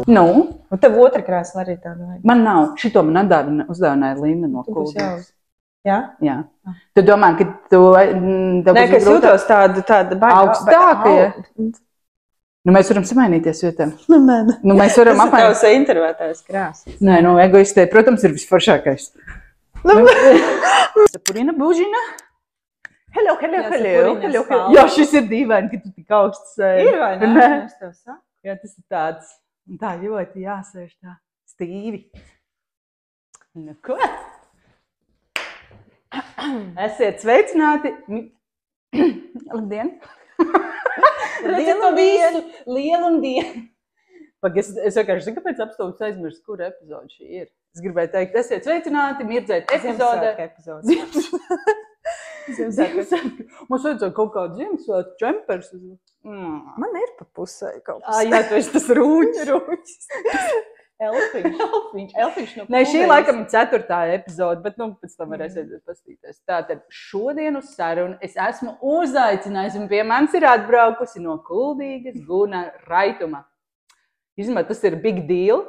Nu? Un tev otra krēsla arī tāda vajag? Man nav. Šito man uzdāvināja Linda no Kuldīgas. Jā? Jā. Tu domā, ka tu... Nē, ka es jūtos tāda augstāka, ja? Nu, mēs varam samainīties vietām. Nē. Nu, mēs varam apmainīt. Tas ir tavs intervētājs krēsls. Nē, nu, egoistē, protams, ir visforšākais. Sapurina Bužina. Hello. Jā, šis ir dīvaini, ka tu tik augsts. Ir vai ne? Es tev saku. Jā, tas ir tāds. Un tā ļoti jāsēž tā stīvi. Nu, ko? Esiet sveicināti. Labdien. Lielu un dienu. Pag, es vienkārši zinu, kāpēc apstāvus aizmirst, kura epizode šī ir. Es gribēju teikt, esiet sveicināti, mirdzēt epizodē. Ziemassvētku. Mums vajadzēja kaut kādu Ziemassvētku čempers. Man ir pa pusē kaut kas. Jā, tu esi tas rūķis. Elfiņš no Nē, šī laikam ir 4. epizode, bet pēc tam varēsiet pastīties. Tātad šodien uz sarunu es esmu uzaicinājis un pie manis ir atbraukusi no Kuldīgas Guna Raituma. Izmā, tas ir big deal,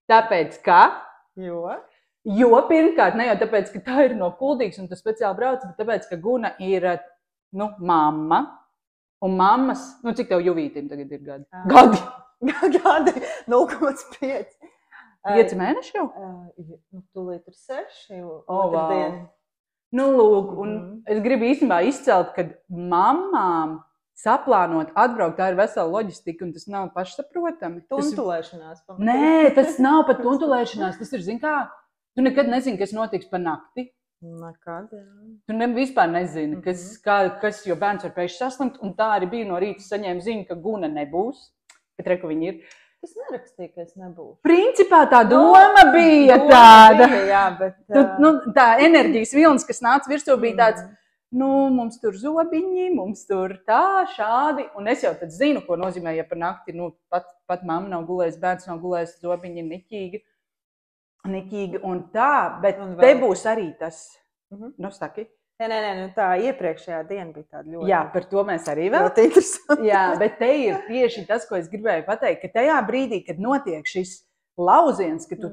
tāpēc ka... Jo pirmkārt, ne jau tāpēc, ka tā ir no Kuldīgas un tas speciāli brauc, bet tāpēc, ka Guna ir, mamma. Un mammas, cik tev Juvītim tagad ir gadi? Gadi 0,5. 5 mēneši jau? Tūlīt ir 6. Lūk, un es gribu īstenībā izcelt, ka mammām saplānot, atbraukt, tā ir vesela loģistika, un tas nav pašsaprotami. Tuntulēšanās. Nē, tas nav pat tuntulēšanās, tas ir, zin kā, tu nekad nezini, kas notiks pa nakti. Nekad, jā. Tu vispār nezini, kas, jo bērns var pēkšņi saslimt, un tā arī bija no rīta saņēma ziņu, ka Guna nebūs. Bet reku viņi ir. Tas nerakstīja, ka es nebūšu. Principā tā doma bija tāda. Jā, bet... Tā enerģijas vilnis, kas nāca virsū, bija tāds, mums tur zobiņi, mums tur tā, šādi. Un es jau tad zinu, ko nozīmē, ja par nakti, pat mamma nav gulējis, bērns nav gulējis, zobiņi niķīgi un tā. Bet te būs arī tas, saki. Nē, tā iepriekšējā diena bija tāda ļoti... Jā, par to mēs arī vēl. Ļoti interesanti. Jā, bet te ir tieši tas, ko es gribēju pateikt, ka tajā brīdī, kad notiek šis lauziens, ka tu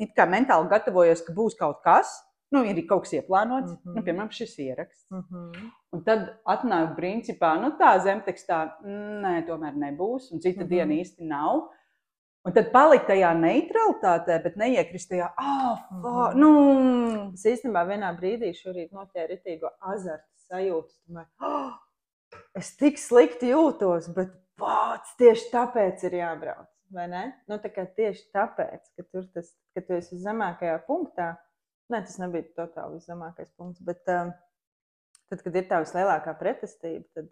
it kā mentāli gatavojies, ka būs kaut kas, ir kaut kas ieplānots, piemēram, šis ieraksts. Un tad atnāk principā, tā zemtekstā, nē, tomēr nebūs, un cita diena īsti nav. Un tad palikt tajā neutralitātē, bet neiekrist tajā, Es īstenībā vienā brīdī šorīt noķēru ritīgo azartu sajūtu. Es tik slikti jūtos, bet tieši tāpēc ir jābrauc, vai ne? Tā kā tieši tāpēc, ka tu esi zemākajā punktā, tas nebija totāli zemākais punkts, bet tad, kad ir tā vislielākā pretestība, tad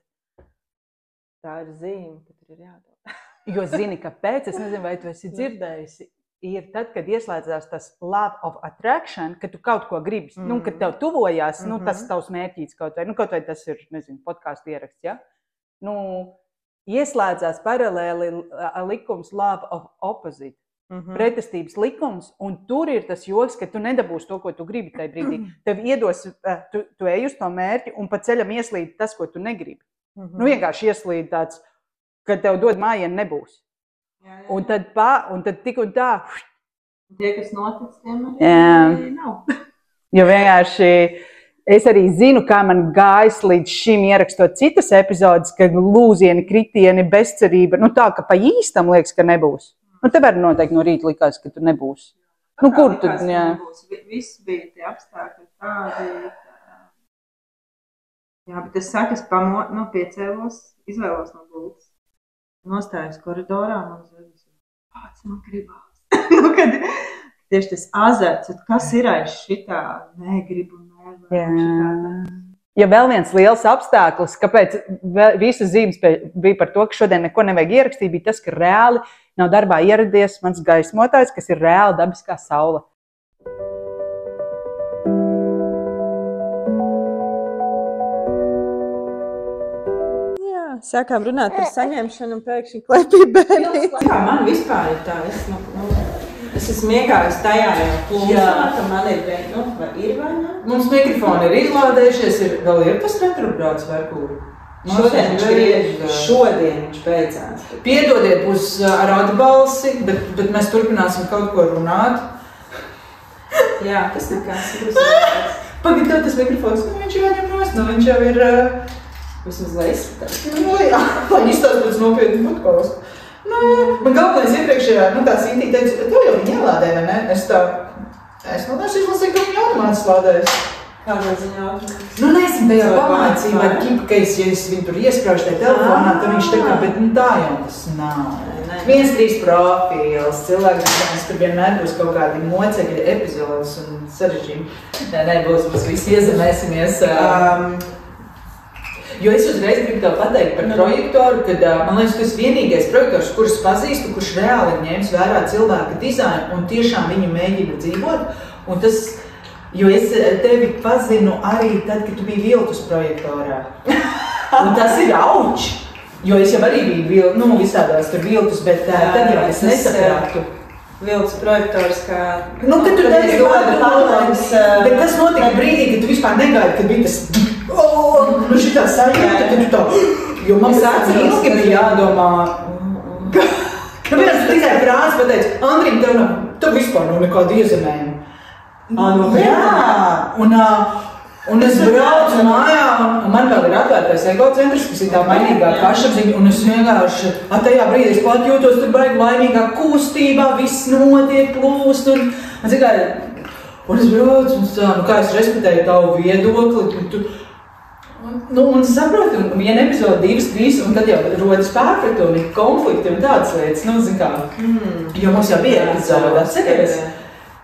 tā ir zīme, ka tur ir jādara. Jo zini, kāpēc, es nezinu, vai tu esi dzirdējusi, ir tad, kad ieslēdzās tas love of attraction, ka tu kaut ko gribi, kad tev tuvojās, tas tavs mērķīts kaut vai tas ir, nezinu, podkāstu ieraksts, ja? Ieslēdzās paralēli likums love of opposite, pretestības likums, un tur ir tas joks, ka tu nedabūsi to, ko tu gribi tajā brīdī. Tev iedos, tu ej uz to mērķi, un pa ceļam ieslīd tas, ko tu negribi. Vienkārši ieslīd tāds, kad tev dod mājienu nebūs. Jā. Un tad tik un tā. Tie, kas notic, tiem arī nav. Jo vienkārši es arī zinu, kā man gājis līdz šim ierakstot citas epizodes, kad lūzieni, kritieni, bezcerība, tā, ka pa īstam liekas, ka nebūs. Tev arī noteikti no rīta likās, ka tu nebūs. Kur tu? Viss bija tie apstākļi tādi. Jā, bet es saku, es piecēlos, izvēlos no gultas. Nostājos koridorā, man gribās. Kad tieši tas azarts, kas ir aiz šitā, negribu, Ja vēl viens liels apstākļus, kāpēc visas zīmes bija par to, ka šodien neko nevajag ierakstīt, bija tas, ka reāli nav darbā ieradies mans gaismotājs, kas ir reāli dabiskā saule. Sākām runāt par saņemšanu un pēkšņi klēpīja bērnīt. Kā man vispār ir tā, es esmu iegājusi tajā jau plūsmā, ka man ir vai ir vai ne? Mums mikrofoni ir izlādējušies, vēl ir tas retrogrāds vai kur? Šodien viņš beidzās. Piedodiet, būs ar atbalsi, bet mēs turpināsim kaut ko runāt. Jā, tas nekās būs. Pagaidot tas mikrofons, viņš jau ņem nost, viņš jau ir... Vismaz lai izskatās. Jā, lai izstāst pēc nopietni podcastu. Man galvenais iepriekšējā, tā Sintī teica, tev jau viņa ielādē, vai ne? Es neesmu izlasīju, ka viņa automātis lādējas. Kādā ziņā automātis? Neesmu tajā pamācībā, ka ja es viņu tur iespraužu tajā telefonā, tad viņš tā kā, bet tā jau tas nav. 1-3 profils, cilvēks, tur vienmēr būs kaut kādi mocekļi epizodes un sarežģījumi. Nebūs, mums visi iezemēsimies. Jo es uzreiz gribu tev pateikt par projektoru, kad man liekas, tas vienīgais projektors, kurus pazīstu, kurš reāli ir ņēmis vērā cilvēka dizainu un tiešām viņu mēģina dzīvot. Un tas, jo es tevi pazinu arī tad, kad tu biji Viltus projektorā. Un tas ir auč, jo es jau arī biju visādās tur Viltus, bet tad jau es nesaprātu. Viltus projektors, kā... Kad tu teici, bet tas notika brīdī, kad tu vispār negaidi, kad bija tas... šitā sajūta, kad tu tā... Jo man sāc ilgi bija jādomā... Kāpēc tu tikai frāzi pateici, Andrim, tev vispār nav nekāda iezemējuma. Jā, un es braucu mājā, un man vēl ir atvērtais egocentrs, kas ir tā mainīgā pašapziņa, un es vienkārši, tajā brīdī es pat jūtos tur baigi laimīgā kustībā, viss notiek, plūst, un es braucu, un kā es respektēju tavu viedokli, un saprotu, un viena epizode, 2-3, un tad jau rodas pārpratumi, konflikti un tādas lietas, zin kā, jo mums jau bija epizode, atceries,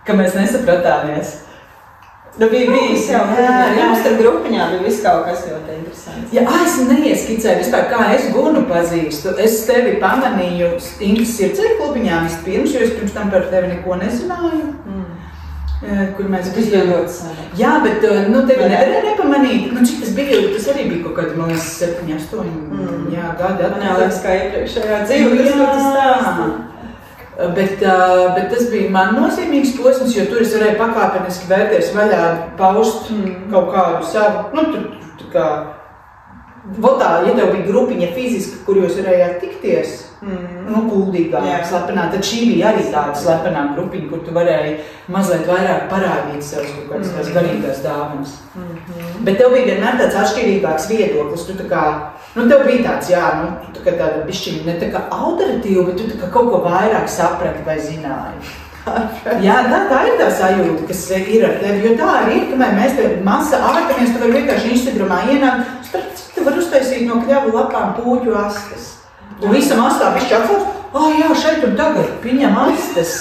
ka mēs nesapratāmies. Bija jau, jums ar grupiņā bija viss kaut kas ļoti interesants. Jā, es neieskicēju vispār, kā es Gunu pazīstu. Es tevi pamanīju Stintas Sirdsēju klubiņā vispirms, jo es pirms tam par tevi neko nezināju. Kur mēs bijām ļoti sāni. Jā, bet tevi nevarēja nepamanīt. Cik tas bija, tas arī bija kaut kādi, man liekas, 7-8 gadi. Man jau liekas, kā iepriekšējā dzīve, kas tur tas stāsta. Bet tas bija man nozīmīgs posms, jo tur es varēju pakāpeniski vērties vaļā, paust kaut kādu savu, tur kā... Votā, ja tev bija grupiņa fiziski, kur jūs varējāt tikties, kuldīgā, slepenā, tad šī bija arī tāda slepenā grupiņa, kur tu varēji mazliet vairāk parādīt savas kaut kādas tās garīgās dāvanas. Bet tev bija vienmēr tāds atšķirīgāks viedoklis, tu tā kā, tev bija tāds, tu tā kā tāda bišķiņa, ne tā kā autoritīva, bet tu tā kā kaut ko vairāk saprati vai zināji. Jā, tā ir tā sajūta, kas ir ar tevi, jo tā arī ir, kamēr mēs te masa ārtamies, tu vari vienkārši Instagramā ienākt, tu vari uztaisīt no kļavu lapām pūķu astes. Un visam astā bišķi atsauc, jā, šeit un tagad, viņam astes.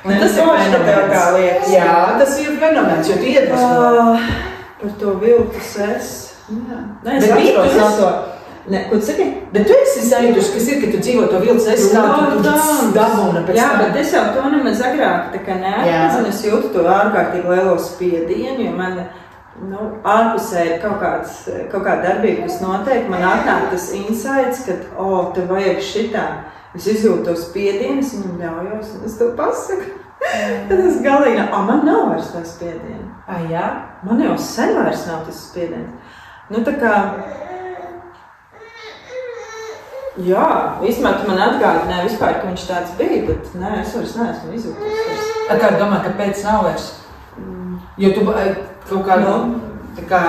Un tas ir fenomens. Jā, tas ir fenomens, jo tu iedvesmo. Par to Viltus es. Nē, es atceros no to. Ko tu saki? Bet tu esi sajūtus, kas ir, ka tu dzīvo to Viltus es, kā tu dabūna pēc tam. Jā, bet es jau to nemaz agrāk tā kā neatpazinu, es jūtu to ārkārtīgi lielo spiedienu, jo man ārpusē ir kaut kāda darbība, kas notiek, man atnāk tas insights, ka, tev vajag šitā. Es izjūtu to spiedienu, es viņam ļaujos, un es to pasaku. Tad es galīgi, man nav vairs tā spiediena. Jā? Man jau sen vairs nav tas spiediens. Tā kā... Jā, īstenībā tu man atgādināji vispār, ka viņš tāds bija, bet nē, es vairs neesmu izjūtos. Kā domā, kāpēc nav vairs? Jo tu kaut kā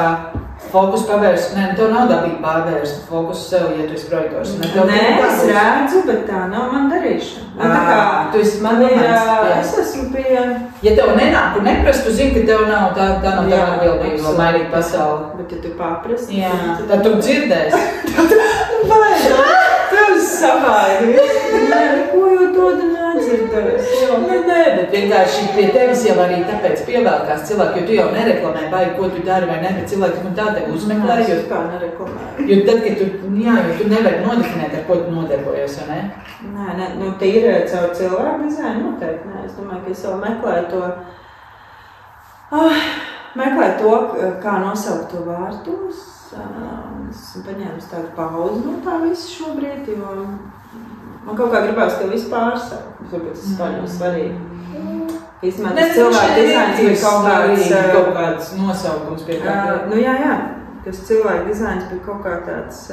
fokus pavērst, tev nav dabīgi pārvērst fokus sev, ja tu esi projektors. Nē, es redzu, bet tā nav man darīšana. Tu esi man moments. Es esmu pie... Ja tev nenāk un neprast, tu zini, ka tev nav tā atbildība, lai mainīt pasauli. Bet ja tu paprast, tad tu dzirdēsi. Tev savādi. Nē, ko jau to nedzirdēs. Nē, bet vienkārši pie tevis jau arī tāpēc pievēlkās cilvēki, jo tu jau nereklamē baigi, ko tu dari vai ne, bet cilvēki tā tevi uzmeklē. Es vispār nereklamēju. Jo tad, kad tu nevari nodefinēt, ar ko tu nodarbojies, vai ne? Nē, tīri caur cilvēku dizainu noteikti. Nē, es domāju, ka es vēl meklēju to, kā nosaukt to vārtos. Esmu paņēmis tādu pauzi no tā visu šobrīd, jo man kaut kā gribās to visu pārsaukt. Varbūt tas ir svarīgi. Īstenībā tas cilvēku dizains ir kaut kāds nosaukums pie tā. Jā. tas cilvēku dizains bija kaut kā tāds,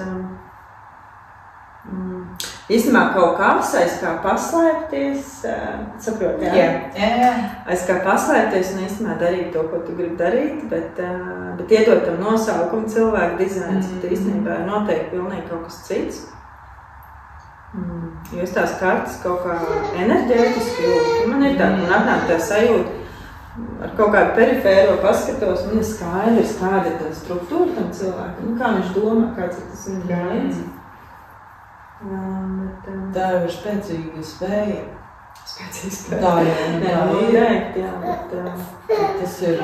īstenībā kaut kāds aiz kā paslēpties, saprot, jā? Jā. Aiz kā paslēpties un īstenībā darīt to, ko tu gribi darīt, bet iedot tam nosaukumu cilvēku dizains, bet īstenībā ir noteikti pilnīgi kaut kas cits. Jo es tās kartas kaut kā enerģētiski jūtu. Man ir tā, man atnāk tā sajūta, ar kaut kādu perifēro paskatos, man ir skaidrs, kāda ir tā struktūra tam cilvēkam, kā viņš domā, kāds ir tas viņa gājiens. Tā ir spēcīga spēja. Spēcīga spēja. Tā ir. Tas ir,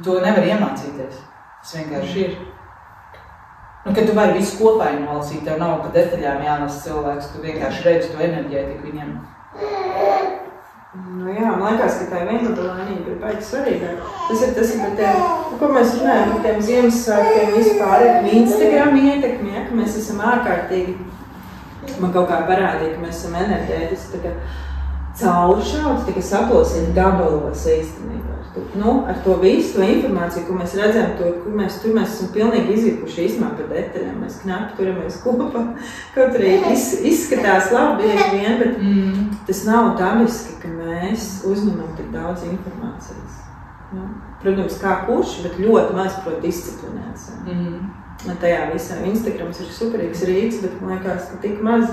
to nevar iemācīties. Tas vienkārši ir. Kad tu vari visu kopā nolasīt, tev nav pa detaļām jānasa cilvēks, tu vienkārši redzi to enerģētiku viņam. Jā, man liekas, ka tā vienotalainība ir baigi svarīgāk. Tas ir par tiem, ko mēs runājam, par tiem Ziemassvētkiem vispār, Instagram ietekmi, ja, ka mēs esam ārkārtīgi, man kaut kā parādīja, ka mēs esam enerģētiski, tā kā cauršauti, tā kā saplosīt gabalos īstenībā. Ar to visu, to informāciju, ko mēs redzam, kur mēs esam pilnīgi izvikuši īstenībā par detaļām. Mēs knapi turamies kopā, kaut arī izskatās labi bieži vien, bet tas nav dabiski, ka mēs uzņemam tik daudz informācijas. Ja? Protams, kā kurš, bet ļoti maz prot disciplinēts. Tajā visā Instagrams ir superīgs rīks, bet man liekas, ka tik maz...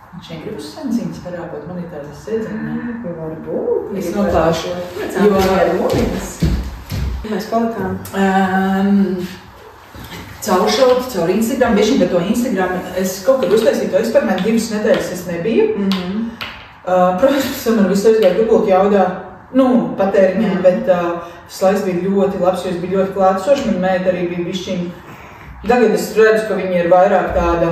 Viņš grib uz senciņas parāpot, man ir tādas sēdziņa. Varbūt. Es noklāšu. Mēs palikām. Caur Instagram, bieži par to Instagram. Es kaut kad uztaisīju to eksperimentu, 2 nedēļas es nebiju. Protams, man visu aizgāju dubult jaudā, patēriņā, bet tas laiks bija ļoti labs, jo es biju ļoti klātsoši, man meita arī bija bišķiņ. Tagad es redzu, ka viņi ir vairāk tāda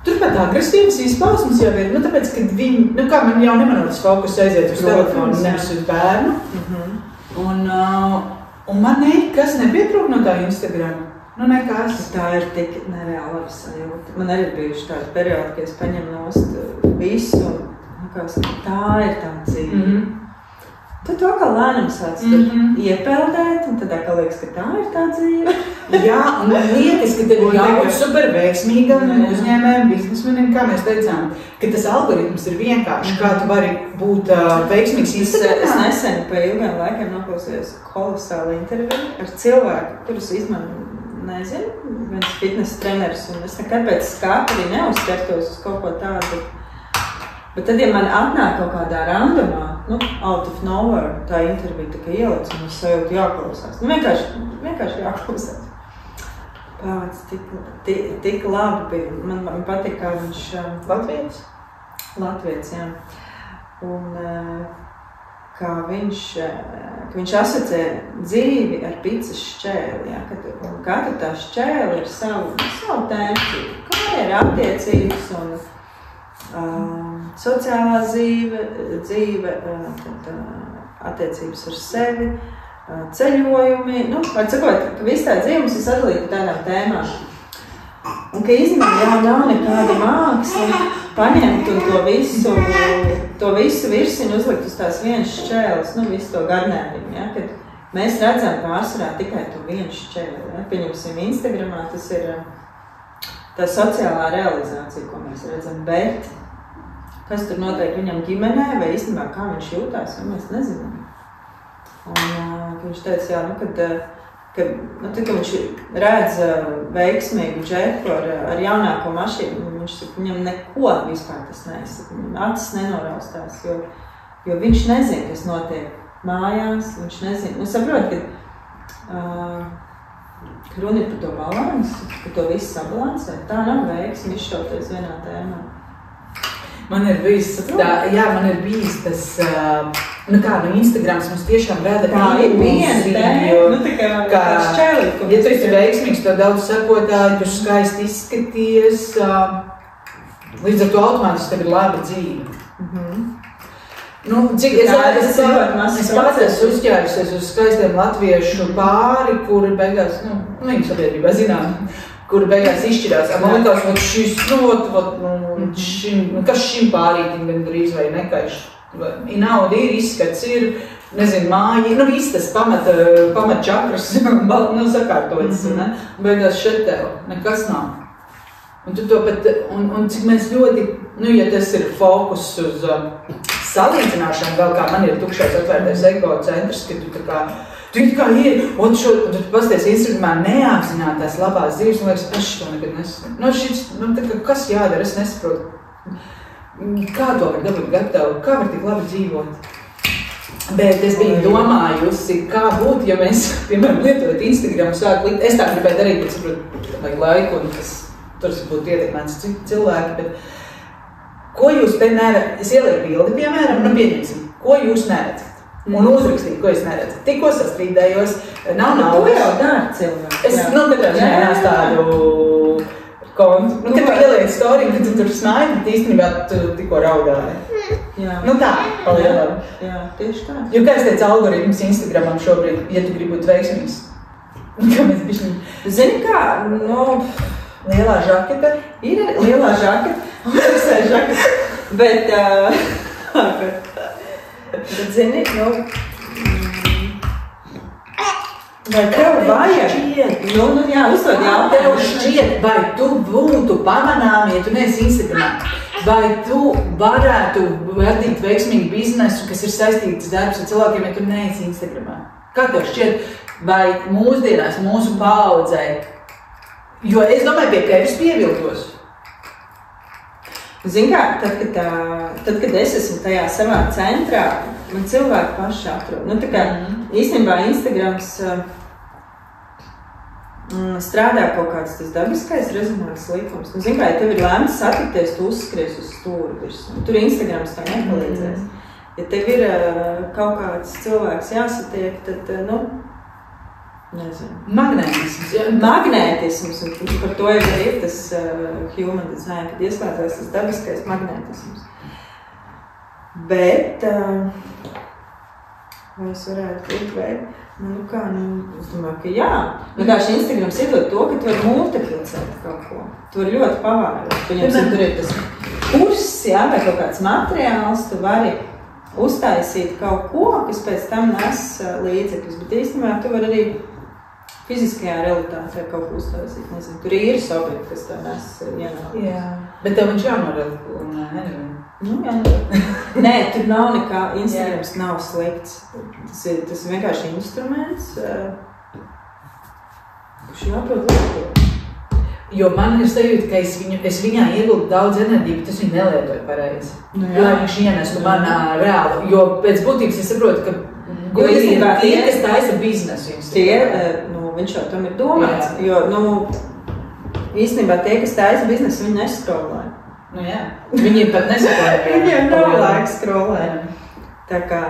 turpat agresīvas izpausmes jau ir, tāpēc, ka viņi, kā man jau nemanot tas fokus aiziet uz telefonu, nevis uz bērnu. Un man nekas nepietrūk no tā Instagrama. Nekas. Tā ir tik nereāla sajūta. Man arī bijuši tādi periodi, ka es paņemu nost visu un tā ir tā dzīve. Tu to kā lēnam sāc iepeldēt, un tad kā liekas, ka tā ir tā dzīve. Jā, un liekas, ka tev ir jābūt super veiksmīgam uzņēmējam, biznesmenim, kā mēs teicām, ka tas algoritms ir vienkārši, kā tu vari būt veiksmīgs Instagramā. Es nesen pa ilgiem laikiem noklausījos kolosālu interviju ar cilvēku, kurus nezinu, viens fitness treneris, un es nekad pēc skāpa arī neuzķertos uz kaut ko tādu. Bet tad, ja man atnāk kaut kādā randumā, out of nowhere, tā intervija tā kā ielic, un es sajūtu jāklausās. Vienkārši jāklausās. Pēc tik labi bija. Man patīk, kā viņš... Latvijas, jā. Un kā viņš asociē dzīvi ar picas šķēli, jā. Un katra tā šķēli ir savu tēmu. Kā ir attiecības un... sociālā dzīve, attiecības ar sevi, ceļojumi. Var sakot, ka viss tā dzīve mums ir sadalīta tādām tēmām. Un ka īstenībā jau nav nekāda māksla paņemt un to visu virsiņu uzlikt uz tās vienas šķēles, visu to garnējumu. Ja? Kad mēs redzam pārsvarā tikai to vienu šķēli. Ja? Pieņemsim Instagramā, tas ir tā sociālā realizācija, ko mēs redzam, bet kas tur notiek viņam ģimenē, vai īstenībā kā viņš jūtās, jo mēs nezinām. Un viņš teica, jā, kad viņš redz veiksmīgu džeku ar jaunāko mašīnu, viņš saka, viņam neko vispār tas neizsaka, viņam acis nenoraustās, jo viņš nezina, kas notiek mājās, viņš nezina. Saprot, ka runa ir par to balansu, ka to visu sabalansē, tā nav veiksmi izšauties vienā tēmā. Man ir bijis tas, Instagrams mums tiešām rada ilūziju, kā šķēlīt. Ja tu esi veiksmīgs, tev daudz sekotāji, tu skaisti izskaties, līdz ar to automātiski tev ir laba dzīve. Cik es pats esmu uzķērusies uz skaistiem latviešu pāri, kuri beigās, viņu sabiedrībā zinām, kuri beigās izšķirās. Man liekas, šis, kas šim pārītim gandrīz vai nekaiš. Ir nauda, ir izskats, ir, nezinu, māji, nu viss tas pamat čakras, nu sakārtotas, ne? Beigās šeit tev, nekas nav. Un tu to pat, un cik mēs ļoti, nu, ja tas ir fokus uz salīdzināšanu, vēl kā man ir tukšais atvērtais ego centrs, ka tu tā kā, tu tu pasties Instagramā neapzinātās labās dzīves, un liekas, es to nekad nesaprotu. Nu, šis, nu, tā kā, kas jādara, es nesaprotu. Kā to var dabūt gatavu, kā var tik labi dzīvot? Bet es biju domājusi, kā būtu, ja mēs, piemēram, lietojot Instagram, sāku likt, es tā gribēju darīt, bet saprotu, vajag laiku, un tas tur būtu ietekmēts cilvēki, bet ko jūs te neredz? Es ielieku bildi, piemēram, nu pieņemsim, ko jūs neredzat? Un uzrakstīt, ko es neredzu. Tikko sastrīdējos, nav naudas. To jau dara cilvēki. Es, nu, katrā ziņā nāc tādu kontu. Nu, kad tu ieliec storiju, kad tu tur smāji, bet īstenībā tu tikko raudāji. Jā. Nu tā, palielam. Jā, tieši tā. Jo, kā es teicu, algoritms Instagramam šobrīd, ja tu gribi būt veiksmīgs, kā mēs bišķiņ... Zini kā, nu... Lielā žaketa. Ir lielā žaketa, maksā žaketa, bet, zini, nu, vai tev vajag? Nu, jā, uzdod jautājumu. Tev šķiet, vai tu būtu pamanām, ja tu neesi Instagramā, vai tu varētu vadīt veiksmīgu biznesu, kas ir saistīts darbs ar cilvēkiem, ja tu neesi Instagramā? Kā tev šķiet, vai mūsdienās, mūsu paaudzei? Jo es domāju, pie tevis pieviltos. Zini kā, tad, kad es esmu tajā savā centrā, man cilvēki paši atrod. Nu, tā kā īstenībā Instagrams strādā kaut kāds tas dabiskais rezonanses likums. Nu, zini kā, ja tev ir lēmts satikties, tu uzskries uz stūri virsmu. Tur Instagrams tā nepalīdzēs. Ja tev ir kaut kāds cilvēks jāsatiek, tad, nu, nezinu. Magnētisms, jā. Magnētisms, un par to jau ir tas human design, kad ieslēdzās tas dabiskais magnētisms. Bet, vai es varētu uzvērt? Nu kā, es domāju, ka jā. Vienkārši Instagrams iedod to, ka tu vari multiplicēt kaut ko. Tu vari ļoti pavērot. Paņemsim, tur ir tas kurss, jā, vai kaut kāds materiāls, tu vari uztaisīt kaut ko, kas pēc tam nes līdzekļus. Bet īstenībā tu vari arī fiziskajā realitātē kaut ko uztaisīt, nezinu, tur ir objekti, kas tev nes ienākumus. Jā, bet tev viņš jānorēd un nenorēd. Nu, jā. Nē, tur nav nekā, Instagrams nav slikts. Tas ir vienkārši instruments, kurš jāprot lietot. Jo man ir sajūta, ka es viņā ieguldu daudz enerģiju, bet es viņu nelietoju pareizi. Nu, lai viņš ienestu manā reāli, jo pēc būtības es saprotu, ka tie, kas taisa biznesu Instagramā. Viņš jau tam ir domāts, jo, īstenībā tie, kas taisa biznesu, viņi neskrolē. Nu jā, viņiem pat neskrolē. Viņiem nav laika skrolē. Tā kā,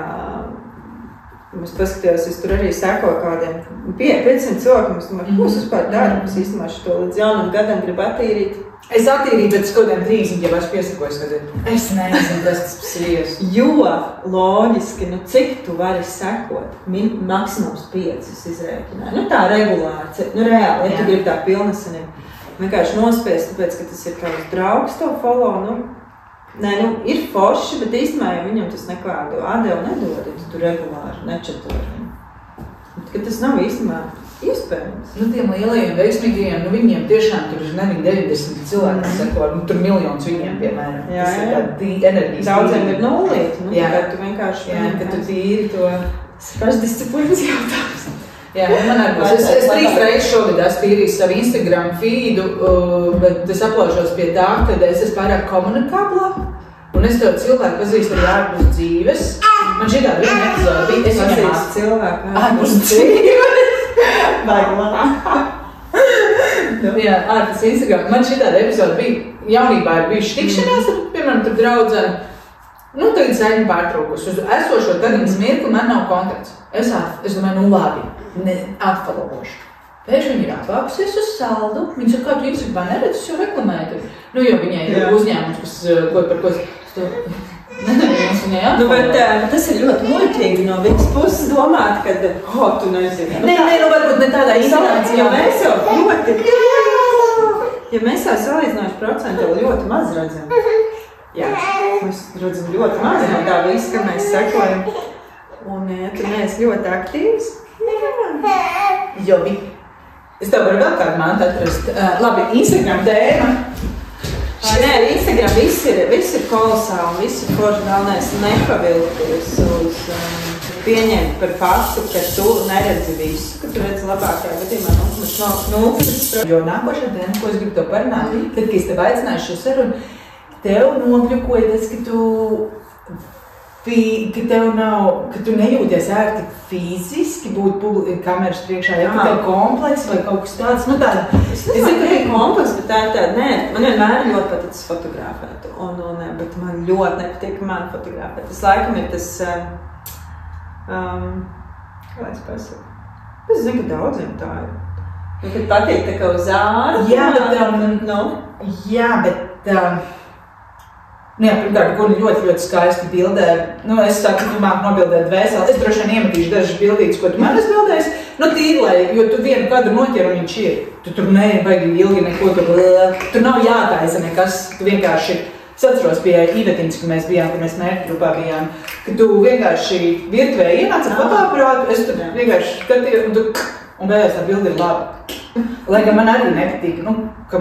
es paskatījos, es tur arī seko kādiem 500 cilvēkiem, es domāju, ko es vispār daru, es īstenībā šo līdz jaunam gadam gribu attīrīt. Es attīrīju, bet kodiem 30 jau es piesakojos, kad es nezinu, tas ir. Jo loģiski, cik tu vari sekot? Maksimums 5 izrēķināju. Nu tā regulāri, reāli, ja tu gribi tā pilneseniem. Vienkārši nospiest, tāpēc, ka tas ir kāds draugs to follow, ir forši, bet īstenībā jau viņam tas nekādu atdevu nedod, ja tu regulāri nečato ar viņu. Kad tas nav īstenībā iespējams. Tiem lielajiem veiksmīgajiem, viņiem tiešām tur ir nevīgi 90 cilvēki, seko, tur miljons viņiem, piemēram. Jā. Enerģijas. Daudziem ir nulīti, tad tu vienkārši kad tu tīri to pašdisciplīnas jautājums. Jā, man arī būs. Es 3 reizes šogad esmu tīrījis savu Instagram feedu, bet es aplaušos pie tā, ka es esmu pārāk komunikabla, un es tev cilvēku pazīstu arī ārpus dzīves. Man šitā viena epizoda bija, es viņam cilvēku ārpus dzīves. Jā, ārpus Instagram. Man šitā epizoda bija, jaunībā ir bijuši tikšanās, piemēram, tur draudzēni. Tagad saņem pārtraukus. Uz esošo tagadnes mirkli man nav kontakts. Es domāju, labi, atfalošu. Pēc viņa ir atvākusies uz saldu. Viņa saka, kā tu Instagramā neredz, es jau reklamēju. Jo viņai ir uzņēmums, kas par ko bet tas ir ļoti muļķīgi no viņas puses domāt, ka, tu nezini. Nē, varbūt ne tādā informācijā. Ja mēs jau ļoti, ja mēs jau salīdzinājuši procentu ļoti maz redzam. Jā. Mēs redzam ļoti maz no tā visa, ka mēs sekojam. Un ja tu neesi ļoti aktīvs. Jovi. Es tev varu vēl kādu mantu atrast. Labi, Instagram tēma. Nē, Instagram viss ir kolosāli, viss ir forši, galvenais nepavilkties uz pieņemt par faktu, ka tu neredzi visu, ka tu redzi labākajā gadījumā 0,0%. Jo nākošā tēma, ko es gribu tev parunāt, tad, kad es tev aicināju šo sarunu, tev nogļukoja tas, ka tu nejūties ērti fiziski būt kameras priekšā, ja ka tev kompleks vai kaut kas tāds, nu tāda. Es zinu, ka ir kompleks, bet tā ir tāda, nē, man vienmēr ļoti paticis fotografēt, bet man ļoti nepatīk, ka man fotografēt. Tas laikam ir tas, kā lai es pasaku? Es zinu, ka daudziem tā ir. Nu, kad patīk tā kā uz āru. Jā, bet pirmkārt, kur ļoti skaisti bildē. Nu, es saku, tu māk nobildēt dvēseli. Es droši vien iemetīšu dažas bildītas, ko tu man esi bildējis. Nu, tīri, jo tu vienu kadru noķer un viņš ir. Tu tur nevajag ilgi neko tur nav jātaisa nekas. Tu vienkārši, es atceros pie Ivetiņas, kad mēs bijām, kad mēs mērķgrupā bijām, ka tu vienkārši virtuvē ienāc ar fotoaparātu, es tur vienkārši skatīju un beigās tā bildi ir laba. Lai gan man arī nepatīk, ka man...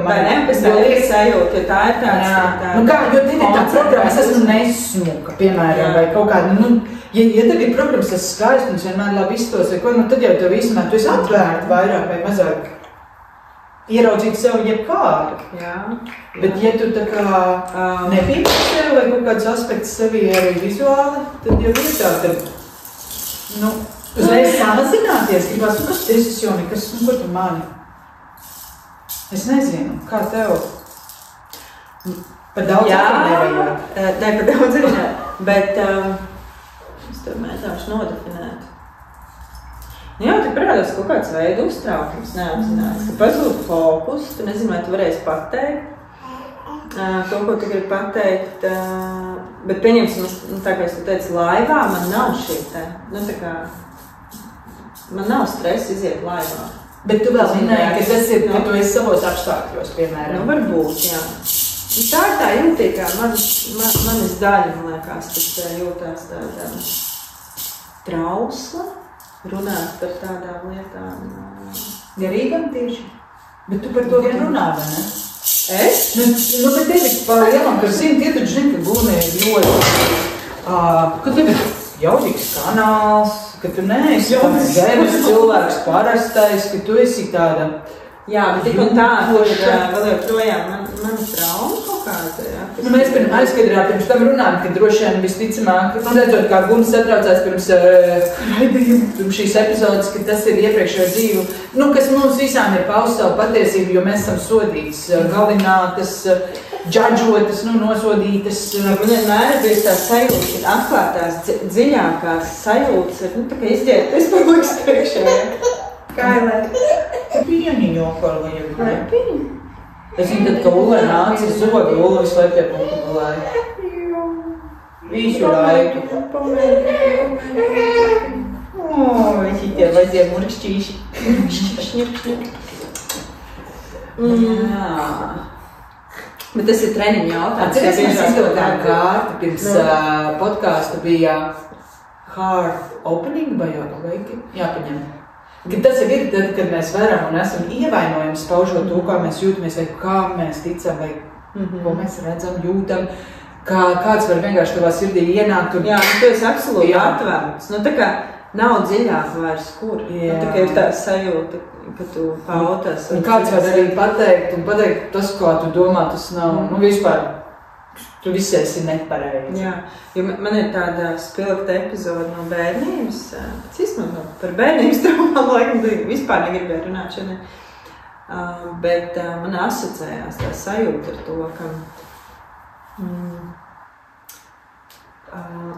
Vai ne? Pēc tā ir sajūta, jo tā ir tāds... Jo tev ir tā programma, es esmu nesmuka, piemēram, vai kaut kāda, ja tev ir programmas, tas skaisti un es vienmēr labi iztos, vai ko, tad jau tev īstenībā, tu esi atvērta vairāk vai mazāk ieraudzīt sev jebkādu. Jā. Bet ja tu tā kā nepīpši sev vai kaut kāds aspekts sevi arī vizuāli, tad jau ir tā, ka, uzreiz samazināties, gribās, kas tu esi Joni, kur tu mani? Es nezinu, kā tev? Par daudz nevajag. Nē, par daudz arī ne, bet es tev mēģināšu nodefinēt. Jā, te parādās kaut kāds veidu uztraukums, neapzināts, ka pazūd fokus, tu nezinu, vai tu varēsi pateikt to, ko tu gribi pateikt, bet pieņemsim, tā kā es tu teicu, laivā man nav šī te, tā kā, man nav stresa iziet laivā. Bet tu vēl minēji, ka tas ir, ka tu esi savos apstākļos, piemēram. Varbūt, jā. Tā ir tā jūtīgā manis daļa, man liekas, kas jūtās tādā trausla, runāt par tādām lietām. Garīgam tieši? Bet tu par to vien runā, vai ne? Es? Bet tevi par lielam, ka tie taču zini, ka Gūne ir ļoti, ka tev ir jaudīgs kanāls, ka tu neesi zemes cilvēks parastais, ka tu esi tāda... Jā, bet tik un tā, vēl joprojām man trauma kaut kāda, jā. Mēs aizkadrā pirms tam runājam, ka droši vien visticamāk, redzot, kā Gunis satraucās pirms šīs epizodes, ka tas ir iepriekšējo dzīvu, kas mums visām ir paust savu patiesību, jo mēs esam sodītas, galinātas, džadžotas, nosodītas. Man vienmēr ir bijis tā sajūta, ka atklātās dziļākās sajūtas ir, tā kā izģērbties paliks priekšā. Kailē. Pieni ņokoli vajag. Vai pieni? Es zinu, tad, ka Ulla nāca zogi, Ulla visu laiku pie putu gulēja. Visu laiku. Šitie vazie murkšķīši. Bet tas ir treniņu jautājums. Atceries, mēs izdodām kārti pirms podcastu bija hard opening vai jāpaņem. Tas jau ir tad, kad mēs varam un esam ievainojami paužot to, kā mēs jūtamies, vai kā mēs ticam, vai ko mēs redzam, jūtam, kāds var vienkārši tavā sirdī ienākt. Jā, tu esi absolūti atvērts. Tā kā nav dziļāk vairs kur. Tā kā ir tā sajūta, ka tu pautas. Un kāds var arī pateikt tas, ko tu domā, tas nav, vispār. Tu visi esi nepareizi. Jā, jo man ir tāda spilgta epizode no bērnības. Par bērnības traumām laikam vispār negribēju runāt šodien. Bet man asociējās tā sajūta ar to, ka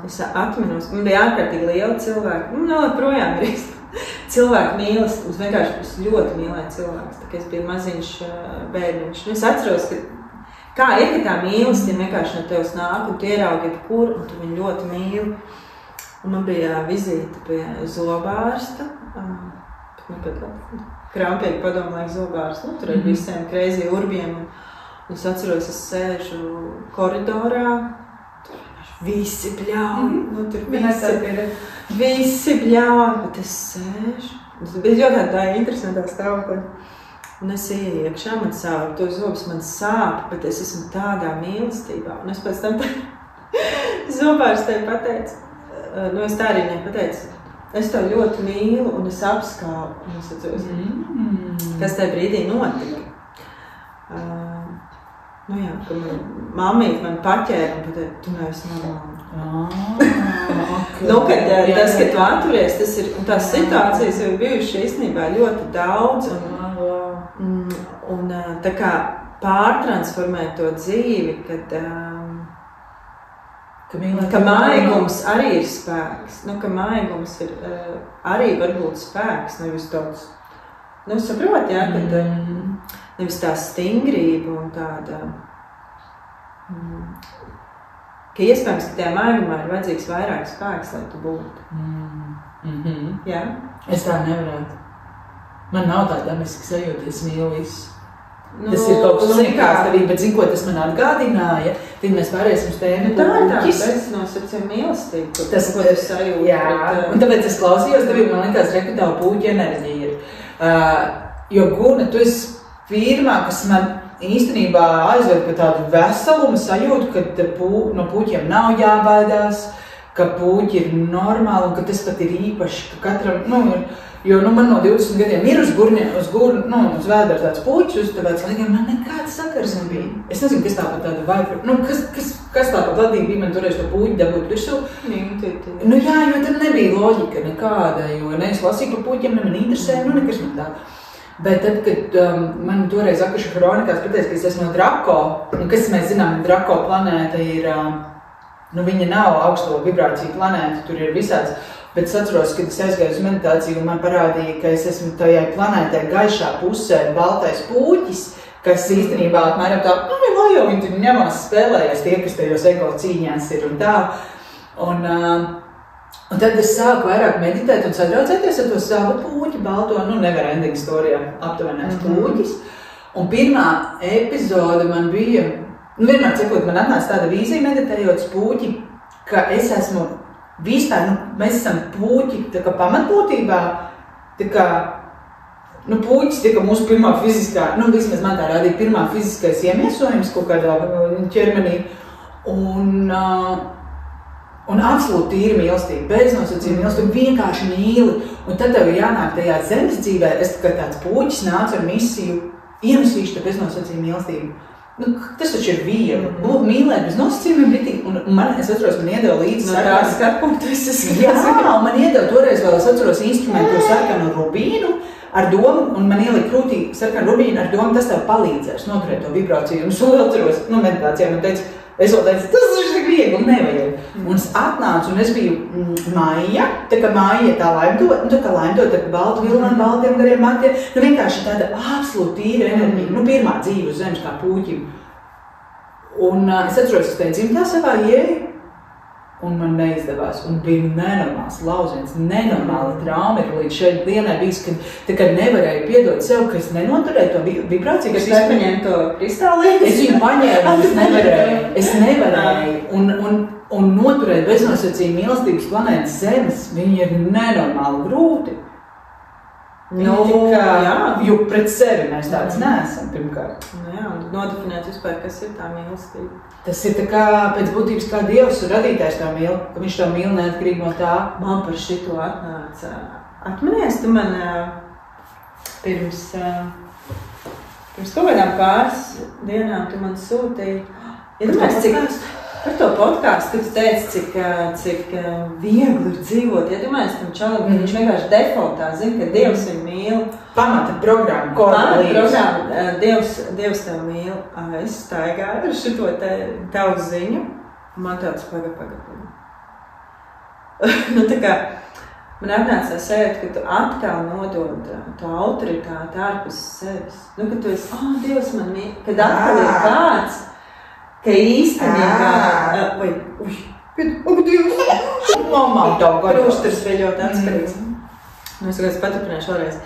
es atminos, man bija ārkārtīgi liela cilvēka, projām ir cilvēku mīlestības, vienkārši ļoti mīlēja cilvēks, tā kā es biju maziņš bērniņš. Es atceros, ka kā ir, ka tā mīlestība vienkārši no tevs nāk, un tu ieraugi jebkur, un tu viņu ļoti mīli. Un man bija vizīte pie zobārsta, krampīgi padomāju zobārstu, tur ar visiem crazy urbiem. Un es atceros, es sēžu koridorā, tur visi bļāvi, visi bļāvi, bet es sēžu. Tas bija ļoti tā interesantā stāvoklī. Un es ieju iekšā, man sāp, to zobus man sāp, bet es esmu tādā mīlestībā. Un es pēc tam zobārstei pateicu, es tā arī nepateicu, es tev ļoti mīlu un es apskāvu. Un es atceros, kas tajā brīdī notika. Ka mammīte man paķēra un pateica, tu neesi normāli. Okay, tas, ka tu atturies, tas ir, un tās situācijas jau bijuši īstenībā ļoti daudz, un tā kā pārtransformēt to dzīvi, ka maigums arī ir spēks, ka maigums ir arī varbūt spēks, nevis tāds, saprot, jā, kad nevis tā stingrība un tāda, ka iespējams, ka tajā maigumā ir vajadzīgs vairāk spēks, lai tu būtu. Jā? Es tā nevarētu. Man nav tā damiska sajūta, es mīlu visu. Tas ir kaut kas unikāls arī, bet zinu, ko tas man atgādināja, tad mēs pārēsim uz tēmu tā ir tā beznosacījuma mīlestība, ko tu sajūti. Jā, un tāpēc es klausījos, tev man likās, ka tavu puķa enerģija ir. Jo, Guna, tu esi pirmā, kas man īstenībā aizved par tādu veselumu sajūtu, ka no puķiem nav jābaidās, ka puķi ir normāli un ka tas pat ir īpaši, ka katram, jo man no 20 gadiem ir uz vēdera tāds puķis uztavēts, lai gan man nekāds sakars nebija. Es nezinu, kas tā par tādu vaipu, kas tā par vadību bija man toreiz to puķi dabūt virsū. Jā, jo tad nebija loģika nekāda, jo es lasīju par puķiem, ne man interesē, nekas man tāda. Bet tad, kad man toreiz Akaša kronikās pateica, ka es esmu no Drako, un kas mēs zinām, Drako planēta ir, viņa nav augsto vibrāciju planēta, tur ir visāds, bet es atceros, kad es aizgāju uz meditāciju un man parādīja, ka es esmu tajā planētē gaišā pusē baltais puķis, kas īstenībā apmēram tā, jau viņi tur ņemās spēlējies tie, kas tajos ego cīņās ir un tā. Un tad es sāku vairāk meditēt un sadraudzēties ar to savu puķi, balto, never ending storijā, aptuvenais puķis. Un pirmā epizode man bija, vienmēr cikot, man atnāca tāda vīzija meditējot puķi, ka es esmu vispār, mēs esam puķi tā kā pamatbūtībā, tā kā, puķis tā kā mūsu pirmā fiziskā, vismaz man tā rādīja pirmā fiziskais iemiesojums kaut kādā ķermenī. Un absolūti tīra mīlestība, beznosacījuma mīlestība, vienkārši mīli. Un tad tev ir jānāk tajā zemes dzīvē, es kā tāds puķis nācu ar misiju, ienesīšu te beznosacījuma mīlestību. Tas taču ir viegli. Būt mīlēt bez nosacījumiem ritīgi. Un es atceros, man iedeva līdzi sarkanu skatpunktu. Jā, un man iedeva toreiz vēl, es atceros instrumentu sarkanu rubīnu ar domu, un man ielika krūtī sarkanu rubīnu ar domu, tas tev palīdzēs noturēt to vibrāciju. Un es vēl atceros, meditācijā man teica, es vēl teicu, tas ir tik viegli un nevajag. Un es atnācu, un es biju Maija, tā kā Maija tā laimdot, tā kā laimdot ar baltu vilnu, baltiem gariem matiem, vienkārši tāda absolūti tīra enerģija, pirmā dzīve uz zemes kā puķim. Un es atceros, es teicu, dzimtā savā ieeju, un man neizdevās, un bija nenormāls lauziens, nenormāla trauma ir līdz šeit dienai bijis, kad nevarēju piedot sev, ka es nenoturēju to vibrāciju. Es nepaņēmu to kristālīti? Es viņu paņēmu, es nevarēju, un noturēt beznosacījuma mīlestības planētas zemes, viņi ir nenormāli grūti. Jo pret sevi mēs tāds neesam, pirmkārt. Jā, un nodefinēt vispār, kas ir tā mīlestība. Tas ir tā kā pēc būtības kā Dievs radītājs tā mīl, ka viņš tā mīl neatkarīgi no tā. Man par šito atnāca. Atmanies, tu man pirms kaut kādām pāris dienām tu man sūtīji. Par to podcastu, tu teici, cik viegli ir dzīvot. Iedomājies tam čalam, viņš vienkārši defaultā zina, ka Dievs viņu mīl. Pamata programma, Dievs tev mīl. Es staigāju ar šito tavu ziņu. Man tāds paga. Tā kā man atnāca sajūta, ka tu atkal nodod to autoritāti ārpus sevis. Ka tu esi, Dievs man mīl, kad atkal ir kāds, ka īstenībā, Mamma, krūsturs bija ļoti atspērīgs. Es paturpināšu vēlreiz.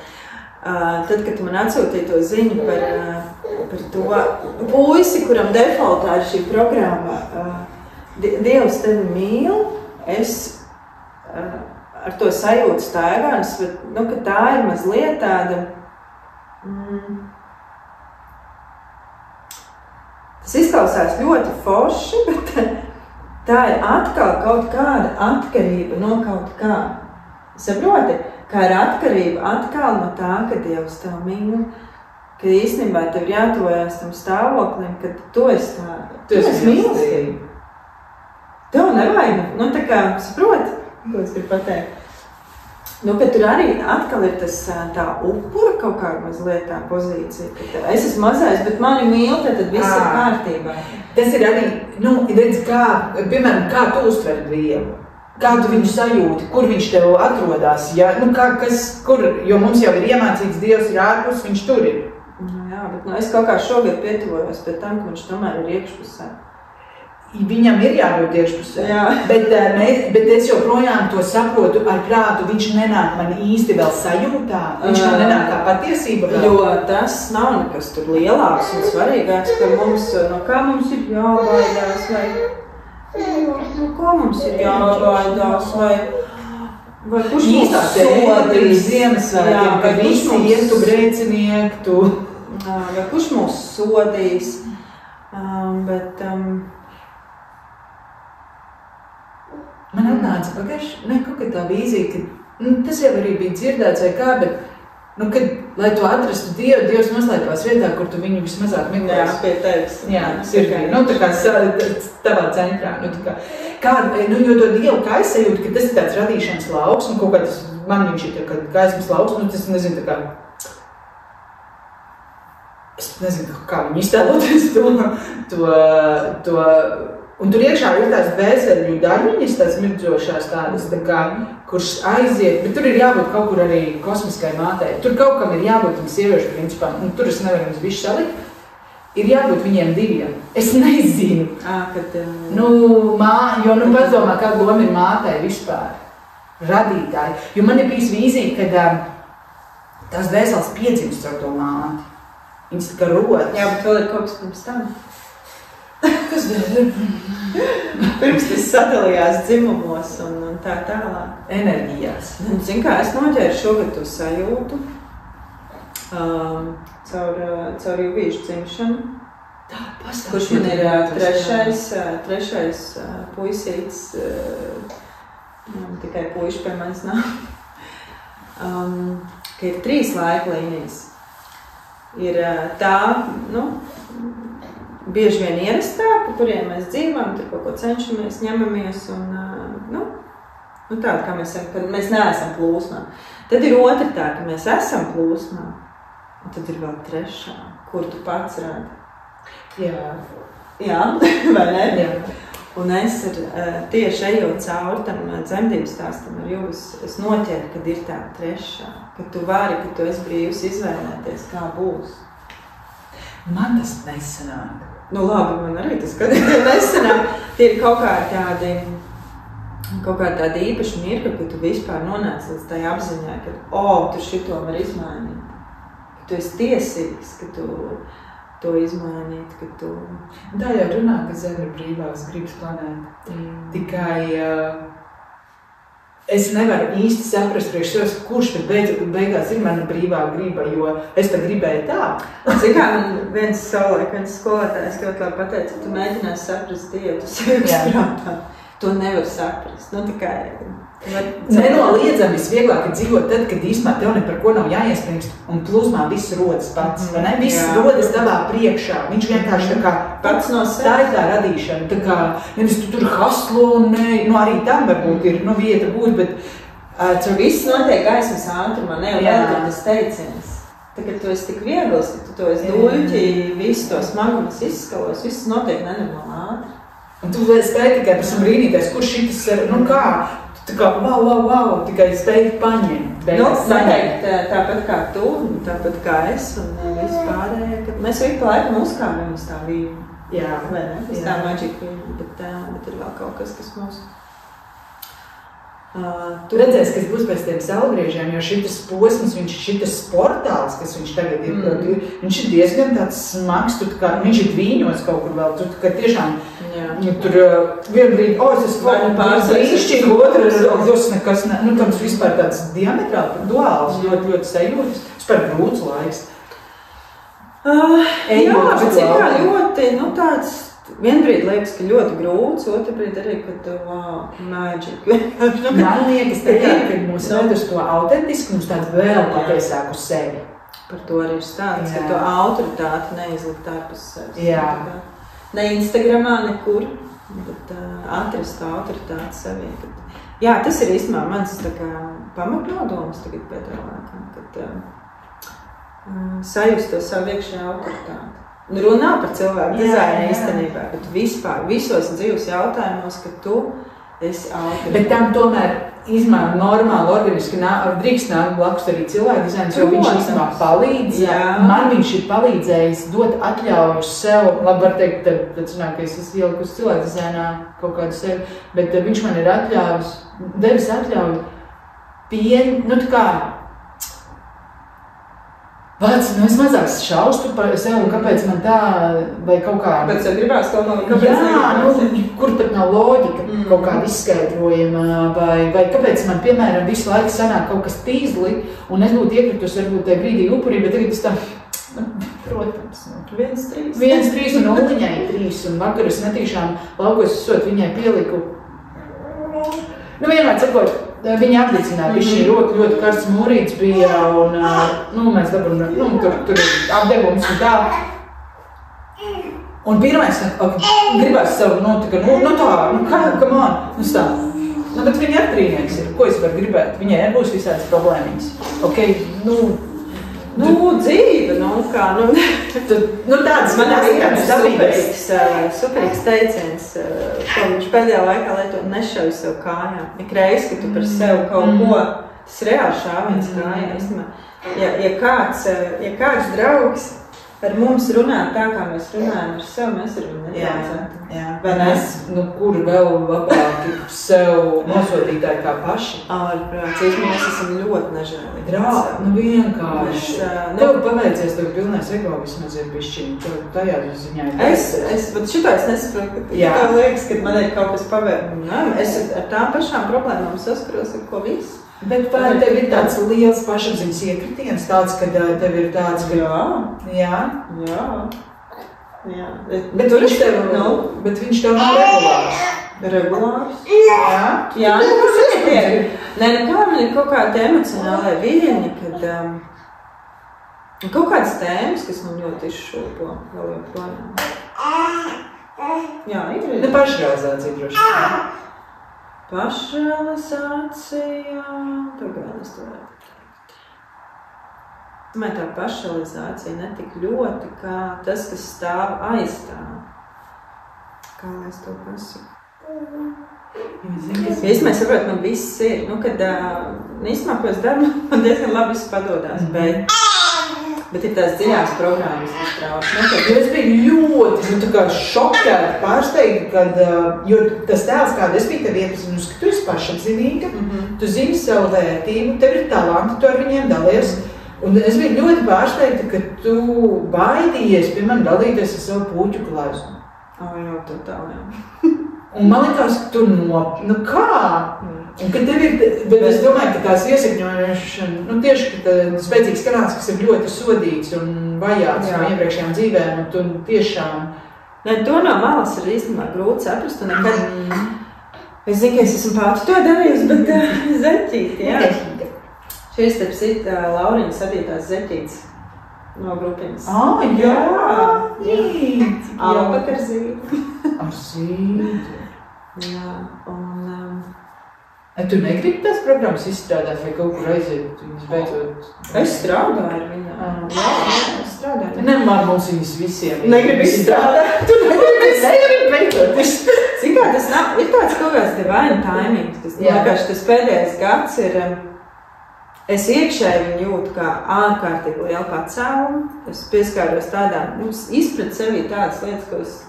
Tad, kad tu man atsūtīji to ziņu par to puisi, kuram defaultā ir šī programma, Dievs tevi mīl, es ar to sajūtu staigāns, bet, ka tā ir mazliet tāda, tas izklausās ļoti forši, bet tā ir atkal kaut kāda atkarība no kaut kā. Saproti, kā ir atkarība atkal no tā, ka Dievs tev mīl, ka īstenībā tev ir jātojās tam stāvoklim, ka tu esi tāda. Tu esi mīlestība. Tev nevajag, tā kā, saproti, ko es gribu pateikt. Ka tur arī atkal ir tas tā upura kaut kāda mazliet tā pozīcija, ka es esmu mazais, bet mani mīl, tad viss ir kārtībā. Tas ir arī, redz, piemēram, kā tu uztver Dievu, kā tu viņu sajūti, kur viņš tev atrodās, ja, kur, jo mums jau ir iemācīts Dievs ir ārpus, viņš tur ir. Jā, bet es kaut kā šogad pietuvojos pie tam, ka viņš tomēr ir iekšpusē. Viņam ir jābūt iekšpusē, bet es joprojām to saprotu ar prātu, viņš nenāk man īsti vēl sajūtā, viņš man nenāk kā patiesība vēl. Jo tas nav nekas tur lielāks un svarīgāks, ka mums, no kā mums ir jābaidās, no kā mums ir jābaidās, vai kurš mūs sodīs, Ziemassvētkiem, ka visi ietu grēcinieku, vai kurš mūs sodīs, bet... Man atnāca pagaiši, kaut kā tā vīzija, ka tas jau arī bija dzirdēts vai kā, bet, kad, lai tu atrastu Dievu, Dievs noslēpās vietā, kur tu viņu vismazāk meklēsi. Jā, pie tevis. Jā, sirdī. Tā kā tavā centrā. Jo to Dievu kā es sajūtu, ka tas ir tāds radīšanas lauks, un kaut kā tas, man viņš ir tā kā gaismas lauks, tas nezinu, tā kā, es nezinu, kā viņu iztēloties to un tur iekšā ir tās dvēseļu daļiņas, tās mirdzošās tādas, tā kā, kurš aiziet, bet tur ir jābūt kaut kur arī kosmiskai mātei. Tur kaut kam ir jābūt tam sieviešu principā, un tur es nevaru jums visu salikt. Ir jābūt viņiem diviem. Es nezinu. Padomā, kā loma ir mātei vispār. Radītāji. Jo man ir bijis vīzija, kad tās dvēseles piedzimst ar to māti. Viņas tā kā rodas. Jā, bet vēl ir kaut kas pirms tam. Kas ir? Pirms tas sadalījās dzimumos un tā tālāk. Enerģijās. Zin kā, es noķēru šogad to sajūtu caur Juvīšu dzimšanu. Kurš man ir trešais puisīts, tikai puiši pie manis nav. Ka ir 3 laiklīnijas. Ir tā, bieži vien ierastā, pa kuriem mēs dzīvojam, tur kaut ko cenšamies, ņemamies un, tāda, kā mēs esam, kad mēs neesam plūsmā. Tad ir otra tā, ka mēs esam plūsmā, un tad ir vēl 3, kur tu pats rādi. Jā, vai ne? Jā. Un es tieši ejot cauri tam dzemdības stāstam ar Juvis, es noķēru, kad ir tā 3, ka tu vari, ka tu esi brīvs izvēlēties, kā būs. Man tas nesanāk. Labi, man arī tas nesanāk. Tie ir kaut kādi tādi īpaši mirkļi, ka tu vispār nonāc līdz tai apziņai, ka, tu šito var izmainīt. Ka tu esi tiesīgs, ka tu to izmainīt, ka tu... Tā jau runā, ka Zeme ir brīvās gribas planēta. Tikai es nevaru īsti saprast priekš sevis, kurš tad beigās ir mana brīvā griba, jo es tā gribēju tā. Cik kā man viens skolotājs kaut kā pateica, tu mēģināsi saprast Dievu, tu sevi prātā. To nevar saprast. Nenoliedzami visvieglāk ir dzīvot tad, kad īstenībā tev ne par ko nav jāiespringst un plūsmā viss rodas pats. Viss rodas tavā priekšā. Viņš vienkārši tā kā pats no sevis. Tā ir tā radīšana. Tā kā, nevis tu tur haslo un arī tam varbūt ir vieta būt, bet viss notiek gaismas ātrumā, ne jau vēl tas teiciens. Tagad tu esi tik viegls, ka tu to esi duļķi, visu to smagumus izskalos, viss notiek nenormāli ātri. Un tu spēj tikai pēc brīnīties, kurš šitas ir, kā, tā kā, wow, tikai spēj paņemt. Tāpat kā tu, tāpat kā es un vispārējie, kad mēs visu laiku uzkāpjam uz tā vīnu. Jā. Vai ne? Uz tā magic vīnu, bet ir vēl kaut kas mūs... Tu redzēsi, kas būs pēc tiem saulgriežiem, jo šitas posms, šitas portāls, kas viņš tagad ir, viņš ir diezgan tāds smags, viņš ir dvīņos kaut kur vēl, tu tiešām tur vienu brīdi, es esmu brīnišķīgi, otrs nekas, tāds vispār tāds diametrāli, duāls, ļoti sajūtas, vispār grūts laiks. Jā, bet cik kā ļoti, tāds, vienbrīd liekas, ka ļoti grūts, otrbrīd arī, kad magic. Man liekas, kad mūs ved uz to autentiski, mums tāds vēl patiesāk uz sevi. Par to arī ir stāsts, ka to autoritāti neizlikt ārpus sevis. Jā. Ne Instagramā, nekur, bet atrast to autoritāti sevī. Jā, tas ir īstenībā mans pamatnodoms tagad pēdējā laikā, kad sajust to savu iekšējā autoritāti. Un runā par cilvēku dizainu īstenībā, ka tu vispār, visos dzīves jautājumos, ka tu esi autoritāte. Bet tam tomēr izmēr normāli organiski drīkst nākt blakus arī cilvēku dizains, jo viņš īstenībā palīdz. Man viņš ir palīdzējis dot atļauju sev, labi var teikt, tad sanāk, ka es esmu ielikus cilvēku dizainā kaut kādu sevi, bet viņš man ir devis atļauju Vāc, es mazāk šaustu par sev, un kāpēc man tā, vai kaut kā... Bet tev gribās kaut kā, kāpēc Jā, kur tad nav loģika, kaut kāda izskaidrojuma, vai kāpēc man, piemēram, visu laiku sanāk kaut kas tīzli, un es būtu iekritus varbūt tajā brīdī upurī, bet tagad es tā, protams, 1-3. 1-3 un Uliņai 3, un vakar es netīšām laukos esot viņai pieliku. Vienmēr sakot, viņa aplicināja, viņš ir ļoti karsts mūrīts bija, un mēs dabam, tur ir apdevums un tā. Un pirmais, gribās savu, come on, tā. Bet viņa ar trīnieks ir, ko es varu gribēt, viņai nebūs visādas problēmiņas. Dzīve, tāds man arī tāds superīgs teiciens, ko viņš pēdējā laikā lietot nešauj sev kājām. Ikreiz, ka tu par sev kaut ko, tas reāli šāviens kājām. Ja kāds draugs ar mums runā tā, kā mēs runājam ar sevi, mēs ar viņu netraucētu. Vai ne? Kur vēl labāk sev nosodītāji kā paši? Ārprāts, mēs esam ļoti nežēlīgi. Vienkārši. Tev paveicies, tev pilnais ego vismaz ir bišķiņi, tajā ziņā ir. Es nesaprotu, ka tev liekas, ka man ir kaut kas pavērts. Es ar tām pašām problēmām saskaros ar ko visu. Bet vai tev ir tāds liels pašapziņas iekritiens, tāds, ka tev ir tāds, ka... Jā. Bet viņš tev nav regulārs. Regulārs? Jā. Nē, kā man ir kaut kādi emocionālai viļņi, kad kaut kādas tēmas, kas man ļoti izšūpo vēl joprojām. Jā, ir. Pašrealizācija droši. Pašrealizācija, tagad es to varētu teikt. Man tā pašrealizācija netik ļoti, kā tas, kas stāv aiz tā. Kā es to pasaku? Īstenībā saprotu, man viss ir. Kad īstenībā, ko es daru, man diezgan labi viss padodās, bet ir tās dziļās programmas, kas trauc. Es biju ļoti šokēta, pārsteigta, jo tas tēls, kāda es biju tev iepazinusi, ka tu esi pašapzinīga, tu zini savu vērtību, tev ir talanti, tu ar viņiem dalies. Un es biju ļoti pārsteigta, ka tu baidījies, piemēram, dalīties ar savu puķu gleznu. Jā, totāli. Un man liekas, ka tu kā? Un, kad tev ir, bet es domāju, ka tās iesakņošana, tieši, ka spēcīgs kanāls, kas ir ļoti sodīts un vajāts no iepriekšējām dzīvēm, un tu tiešām... To no malas ir īstenībā grūti saprast, un nekad... Es zinu, ka es esmu pati to darījusi, bet zeķīti, jā. Šīs starp sit Lauriņas vadītās zeķītes no grupiņas. Jā! Alpat ar zīti. Ar zīti. Jā, un... Tu negribi tās programmas izstrādāt vai kaut kur aiziet, viņas beidzot? Es strādāju ar viņām. Jā, es strādāju. Nemār mums viņas visiem. Negribi izstrādāt. Tu negribi beidzot. Cik kā tas nav, ir tāds kaut kāds divine timing, tas pēdējais gads ir, es iekšēji viņu jūtu kā ārkārtīgi lielu pacēlumu. Es pieskāros tādām, izprat sevī tādas lietas, ko es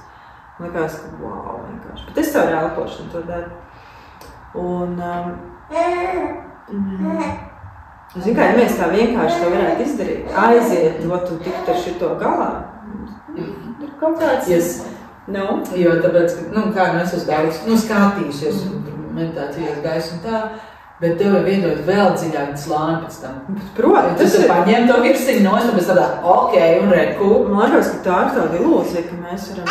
likās, ka wow, vienkārši. Bet es to ar elpošanu to daru. Un, zinu kā, ja mēs tā vienkārši to varētu izdarīt, aiziet, tu tikt ar šito galā, ir kaut kāds... Jo tāpēc, kā es esmu daudz, skatījusies meditācijas gaisu un tā, bet tev jau iedod vēl dziļāk slāni pēc tam. Protams, tas ir paņem to virsiņu nost, un pēc tādā, un reku. Man liekas, ka tā ir tāda ilūzija, ka mēs varam...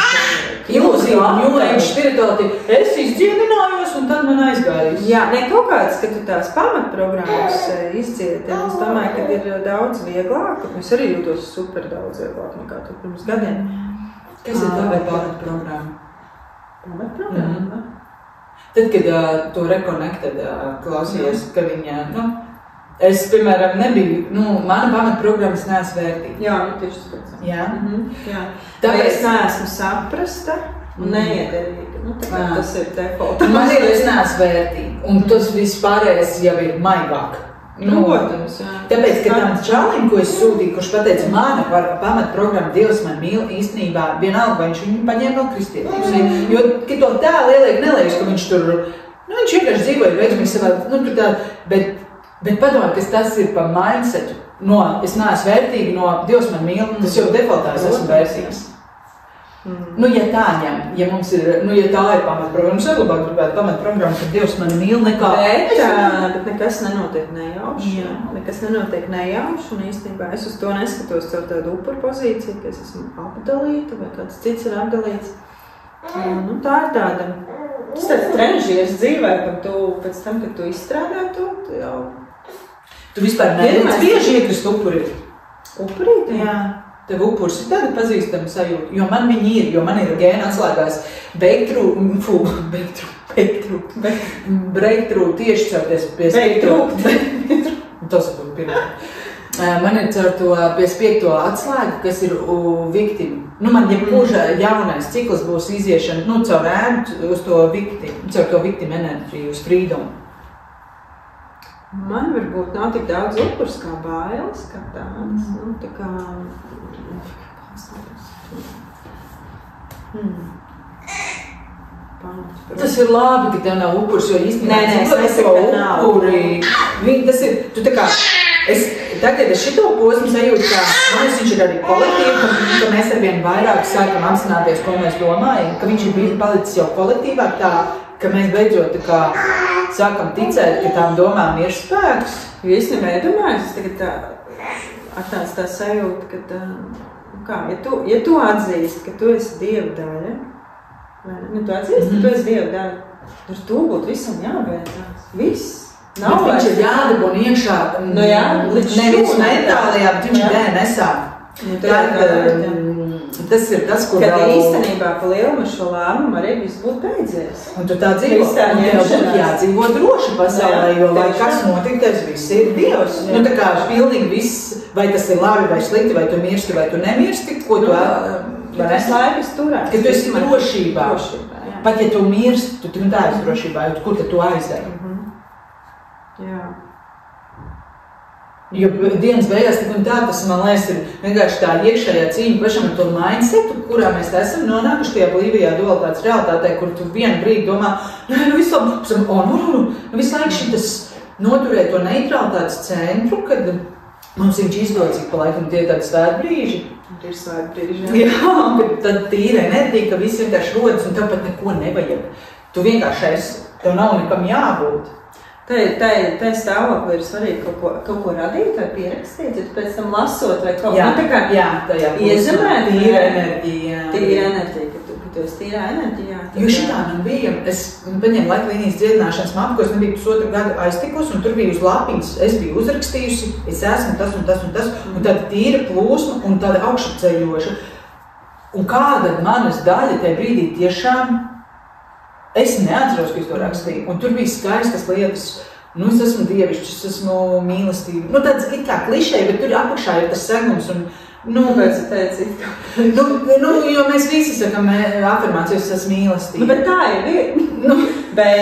Ilūzija, New Age, spiritualitāti. Es izdziedinājos, un tad man aizgājis. Jā, kaut kāds, ka tu tās pamatprogrammas izdziedi. Es domāju, ka ir daudz vieglāk. Es arī jūtos super daudz vieglāk nekā tu pirms gadiem. Kas ir tā vai pamatprogramma? Pamatprogramma? Tad, kad tu rekonekted klausies, ka viņa, es, piemēram, nebiju, mana pamatprogrammas neesmu vērtīga. Jā, tieši tāpēc. Jā? Jā. Tāpēc es neesmu saprasta un neiederīga. Tas ir default. Man ir, es neesmu vērtīga, un tas viss pārējais jau ir maigāk. Protams, jā. Tāpēc, ka tam čalim, ko es sūtīju, kurš pateica, mana pamatprogramma Dievs man mīl īstenībā, vienalga, vai viņš viņu paņēma no kristietības. Jo, ka to tēlu ieliek, neliekas, ka viņš tur, viņš vienkārši dzīvoja veiksmīgi savā, bet padomāt, ka tas ir pa mindsetu, es neesmu vērtīga, Dievs man mīl, tas jau defaultā es esmu vērtīgs. Ja tā ņem, ja mums ir, ja tā ir pamatprogramma, es labāk gribētu pamatprogrammu, ka Dievs mani mīl nekā... Bet nekas nenotiek nejauši. Nekas nenotiek nejauši, un īstenībā es uz to neskatos caur tādu upuru pozīciju, ka es esmu apdalīta, vai kāds cits ir apdalīts. Tā ir tāda... Tas tāds trenižies dzīvē, ka tu pēc tam, kad tu izstrādā to, tu jau... Tu vispār neviens bieži iekrist upurī? Upurīt? Jā. Tev upurs ir tāda pazīstama sajūta, jo man viņi ir, jo man ir gēna atslēgās breakthrough tieši caurties pie Breakthrough. Tas būtu pirmā. Man ir caur to pie spiekto atslēgu, kas ir victim. Man jebkurš jaunais cikls būs iziešana, caur ēnu uz to victim, caur to victim enerģiju, uz freedom. Man varbūt nav tik daudz upurs kā bailes, kā tādas, tā kā... Tas ir labi, ka tev nav upurs, jo īstenībā... Nē, es nesaku, ka nav. Tas ir, tu tā kā... Tagad es šito posmu sajūtu, ka viņš ir arī kolektīvi, ka mēs arvien vairāk sākam apzināties, ko mēs domājam, ka viņš ir palicis jau kolektīvāk tā, ka mēs beidzot tā kā sākam ticēt, ka tām domām ir spēks. Jo es nedomāju, es tagad atnāc tā sajūta, ka, ja tu atzīsti, ka tu esi Dieva daļa, tu atzīsti, ka tu esi Dieva daļa, ar to būtu visam jābeidzās. Viss. Nav viņš ir jādabun iekšā, nevis mentālajā, bet viņš ir DNS-ā. Tas ir tas, kur kad īstenībā pa lielumu šo lēmumu arī viss būtu beidzies. Un tu tā dzīvo, un tev būtu jādzīvo droši pasaulē, jo lai kas notiktais, viss ir Dievs. Tā kā pilnīgi viss, vai tas ir labi vai slikti, vai tu mirsti, vai tu nemirsti, ko tu... Tas laikas turēs. Ka tu esi drošībā. Pat ja tu mirsti, tu tā esi drošībā, kur tad tu aizēji? Jā. Jo dienas beigās tik un tā, tas, man liekas, ir vienkārši tā iekšējā cīņa pašam ar to mindsetu, kurā mēs esam nonākuši tajā blīvajā dualitātes realitātē, kur tu vienu brīdi domā, visu laiku šitas noturēt to neitralitātes centru, kad mums viņš izdodas, cik pa laikam tie tādi svētbrīži. Ir svētbrīži, jā. Bet tad tīra enerģija, ka viss vienkārši rodas un tev pat neko nevajag. Tu vienkārši esi, tev nav nekam jābūt. Tā stāvoklī ir svarīgi kaut ko radīt vai pierakstīt, ja tu pēc tam lasot vai kaut kā iezemēt tīra enerģija. Tīra enerģija, ka tu esi tīrā enerģijā. Jo šitā man bija, es paņēmu laiklīnijas dziedināšanas mapu, ko es nebiju pusotru gadu aiztikusi, un tur bija uz lapiņas, es biju uzrakstījusi, es esmu tas un tas un tas, un tāda tīra plūsma un tāda augšapceļoša. Un kāda manas daļa tajā brīdī tiešām es neatceros, ka es to rakstīju, un tur bija skaistas lietas, es esmu dievišķis, es esmu mīlestība. Tāds it kā klišeja, bet tur apakšā ir tas segums, un, kāpēc tu teici? Jo mēs visi sakam afirmācijas, es esmu mīlestība. Bet tā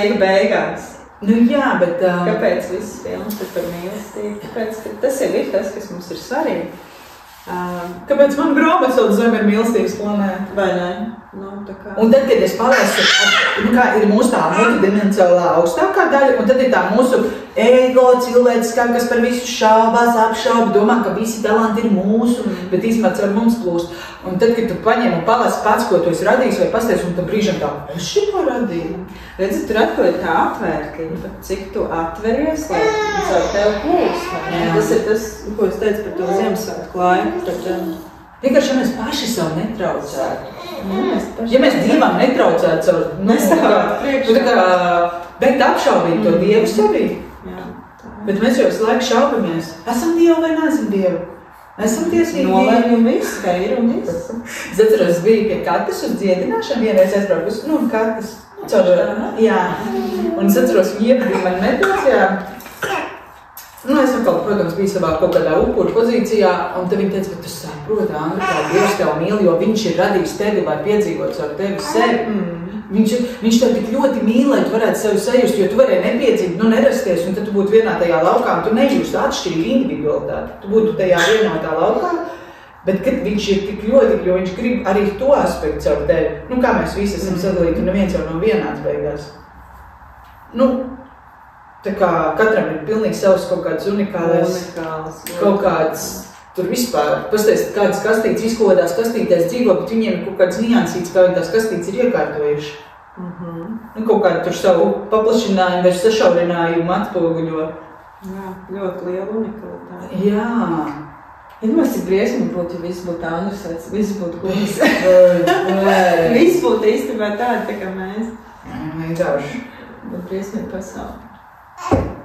ir beigās. Jā, bet... Kāpēc viss filmas ir par mīlestību? Kāpēc tas jau ir tas, kas mums ir svarīgi? Kāpēc man grāmatas zem ir mīlestības planēta? Vai ne? Un tad, kad es paliesu, kā ir mūsu tā multidimensionālā augstākā daļa, un tad ir tā mūsu ego cilvēciskā, kas par visu šaubās, apšauba, domā, ka visi talanti ir mūsu, bet īstenībā ar mums plūst. Un tad, kad tu paņem un palasi pats, ko tu esi radījis vai pasties, un tu brīžam tā, es šito radīju. Redzi, tur atkal ir tā atvērtība, cik tu atveries, lai caur tev plūst. Tas ir tas, ko es teicu par to Ziemassvētku laiku. Vienkārši, ja mēs paši savu netraucētu. Ja mēs Dievam netraucētu savu, bet apšaubīt to Dievu sevī. Bet mēs jau visu laiku šaubamies. Esam Dievu vai neesam Dievu? Esam tiesīgi Dievu. Nolēmi viss, ka ir un viss. Es atceros, es biju pie Katas uz dziedināšanu, vienreiz aizbraukus, Katas. Jā. Un es atceros, viņa iepadīja mani meditācijā. Es atkal, protams, biju savā kaut kādā upuru pozīcijā, un tad viņa teica, bet tu saproti, Andri, kā Dievs tev mīl, jo viņš ir radījis tevi, lai piedzīvot ar tevi sevi. Viņš tev tik ļoti mīl, lai tu varētu sevi sajust, jo tu varēji nepiedzīvot, nerasties, un tad tu būtu vienā tajā laukā, un tu nejūsti atšķirīgu individualitāti. Tu būtu tajā vienotā laukā, bet kad viņš ir tik ļoti, jo viņš grib arī to aspektu caur tevi. Kā mēs visi esam sadalīti, un neviens jau nav vienāds beigās. Tā kā katram ir pilnīgi savs kaut kāds unikālais, kaut kāds, tur vispār, pastāstīt, kādas kastītes izkodās, kastītēs dzīvo, bet viņiem ir kaut kāds niansīts, kā viņi tās kastītes ir iekārtojuši. Kaut kādu tur savu paplašinājumu vai sašaurinājumu atpoguļo. Jā, ļoti liela unikalitāte. Jā. Mums ir briesmīgi būtu, ja viss būtu Andrusēts, viss būtu Gulis. Viss būtu īstenībā tādi, tā kā mēs. Vienkārši. Bet briesmīgi pasauli.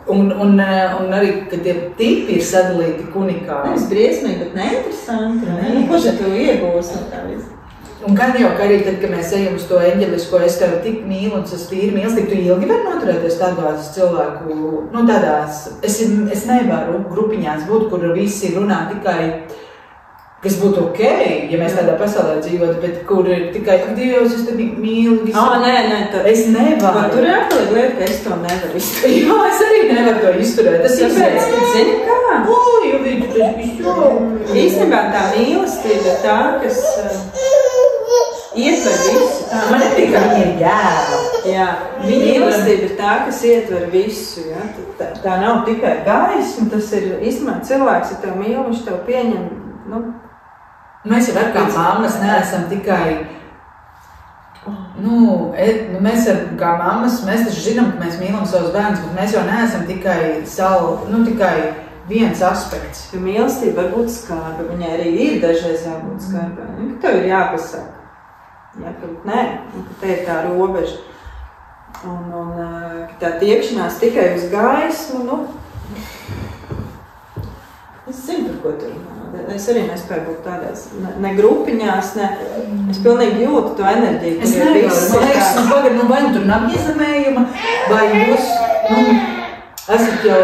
Un arī, kad tie tipi ir sadalīti unikāli. Nevis briesmīgi, bet neinteresanti. Ko tu iegūsi no tā visu? Un gan jau, ka arī tad, kad mēs ejam uz to eņģelisko, es tevi tik mīlu un tas tīri mīlestīgi, tu ilgi vari noturēties tādās cilvēku, tādās, es nevaru grupiņās būt, kur visi runā tikai, kas būtu ok, ja mēs tādā pasaulē dzīvotu, bet kur ir tikai, Dievs, es tevi mīlu, visu. Nē, es nevaru. Tur ir atkal lieta, ka es to nevaru izturēt. Jā, es arī nevaru to izturēt. Tas ir pēc, zini kā? Jo vidi, tas visu. Īstenībā tā mīlestība ir tā, kas ietver visu. Man netīk, ka viņa ir jēva. Jā, mīlestība ir tā, kas ietver visu. Ja? Tā nav tikai gaisma, tas ir, īstenībā cilvēks, ja tev mīl, viņš tev pieņem, Mēs jau ar kā mammas neesam tikai, mēs kā mammas, mēs taču zinām, ka mēs mīlam savus bērnus, bet mēs jau neesam tikai tikai viens aspekts. Jo mīlestība var būt skarba, viņai arī ir dažreiz jābūt skarbai. Tev ir jāpasaka. Ja, ka te ir tā robeža. Un tā tiekšanās tikai uz gaismu, es zinu, par ko tu runā. Es arī nespēju būt tādās, ne grupiņās, es pilnīgi jūtu to enerģiju. Es nevaru, man liekas, vai tur nav iezemējuma, vai jūs, esat jau,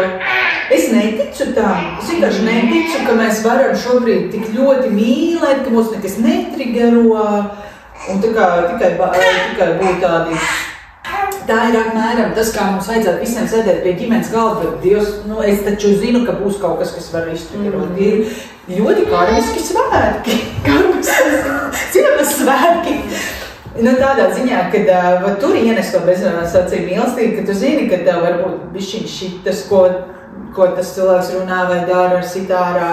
es neticu tam, es vienkārši neticu, ka mēs varam šobrīd tik ļoti mīlēt, ka mūs nekas netrigero, un tikai būt tādi. Tā ir apmēram tas, kā mums vajadzētu visiem sēdēt pie ģimenes galda, bet Dievs, es taču zinu, ka būs kaut kas, kas var izturēt. Ir ļoti karmiski svētki. Zināmas svētki. Tādā ziņā, kad tur ienes to bezsacību mīlestību, ka tu zini, ka tev varbūt bišķiņ šitas, ko tas cilvēks runā vai dara ar sitārā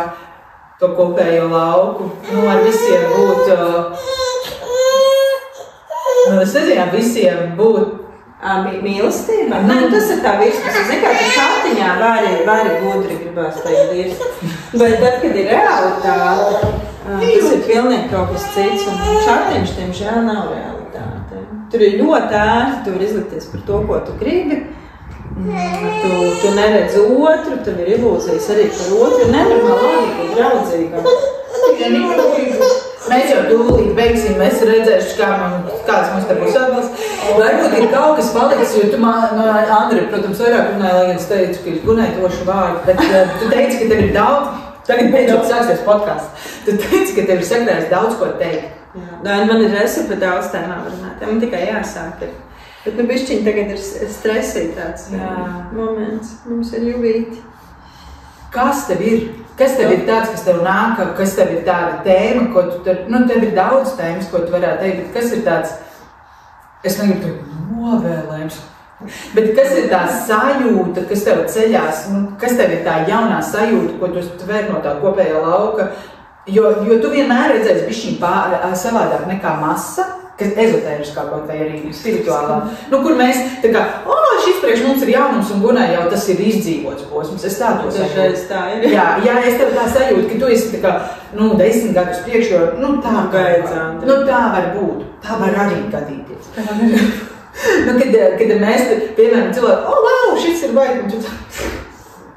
to kopējo lauku. Ar visiem būt, es nezinu, visiem būt mīlestība? Tas ir tā virsmas. Es zinu, kā tu šātiņā vari gudri gribās teikt dirst. Bet tad, kad ir realitāte, tas ir pilnīgi kaut kas cits. Un šātiņš, tiemžēl, nav realitāte. Tur ir ļoti ērti, tu vari izlikties par to, ko tu gribi. Tu neredz otru, tev ir ilūzijas arī par otru. Nenormāli labi, ka draudzīga. Mēs jau tūlīt beigsim, mēs redzēšu, kāds mums te būs atbalsts. Varbūt ir kaut kas palicis, jo tu Andri, protams, vairāk runāji, lai es teicu, ka ir gunētošu vārdu, bet tu teici, ka tev ir daudz, tagad beidzot sāksies podcasts, tu teici, ka tev ir sakrājis daudz ko teikt. Man ir resi par daudz tēmām runāt, man tikai jāsāk ir. Bet bišķiņ tagad ir stresīgi tāds moments, mums ir jūvīti. Kas tev ir? Kas tev ir tāds, kas tev nāk, kas tev ir tāda tēma, ko tu tur, tev ir daudz tēmas, ko tu varētu teikt, bet kas ir tāds, es negribu teikt novēlējums, bet kas ir tā sajūta, kas tev ceļās, kas tev ir tā jaunā sajūta, ko tu tver no tā kopējā lauka, jo tu vienmēr redzēsi bišķiņ savādāk nekā masa, kas ezotēriskā kaut vai arī spirituālā, kur mēs tā kā, šis priekš mums ir jaunums un Gunai jau tas ir izdzīvots posms, es tā to sajūtu. Tā ir. Jā, es tev tā sajūtu, ka tu esi tā kā, 10 gadus priekš, jo, tā beidzām. Tā var būt, tā var arī gadīties. Kad mēs, piemēram, cilvēki, wow, šis ir baigi,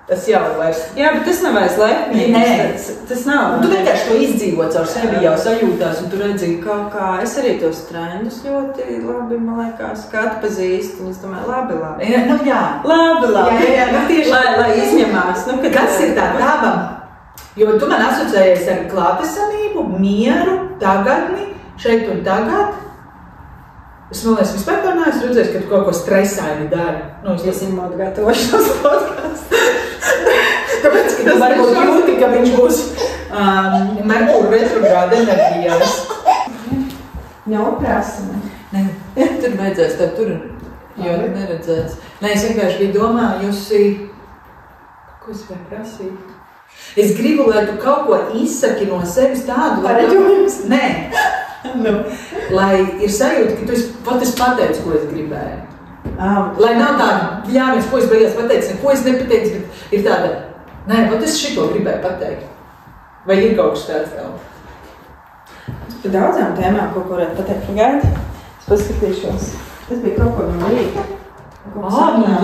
tas jau vairs. Jā, bet tas nav vairs lepnīgs. Tas nav. Tu vienkārši to izdzīvot caur sevi jau sajūtās, un tu redzi kaut kā. Es arī tos trendus ļoti labi, man liekas, kā atpazīst, un es domāju, labi. Jā. Labi. Jā, tieši, lai izņemās. Kas ir tā tava? Jo tu man asociējies ar klātesamību, mieru, tagadni, šeit un tagad. Es domāju, vispār tā neesmu redzējis, ka tu kaut ko stresaini dari. Iesimot gatavošanas podcastu. Tāpēc, ka tu varbūt jūti, ka viņš būs Merkūra retrogrāda enerģijās. Neoprāsami. Nē, tur beidzēs, tur jau neredzēts. Nē, es vienkārši biju domājusi, ko es vēl prasīju? Es gribu, lai tu kaut ko izsaki no sevis tādu, Nē. Lai ir sajūta, ka tu esi pateicis, ko es gribēju. Lai nav tāda, ko es beigās pateicu, ko es nepateicu, bet ir tāda, es šito gribēju pateikt. Vai ir kaut kas tāds vēl? Es par daudzām tēmām kaut ko varētu pateikt. Gaidi, es paskatīšos. Tas bija kaut ko no rīta.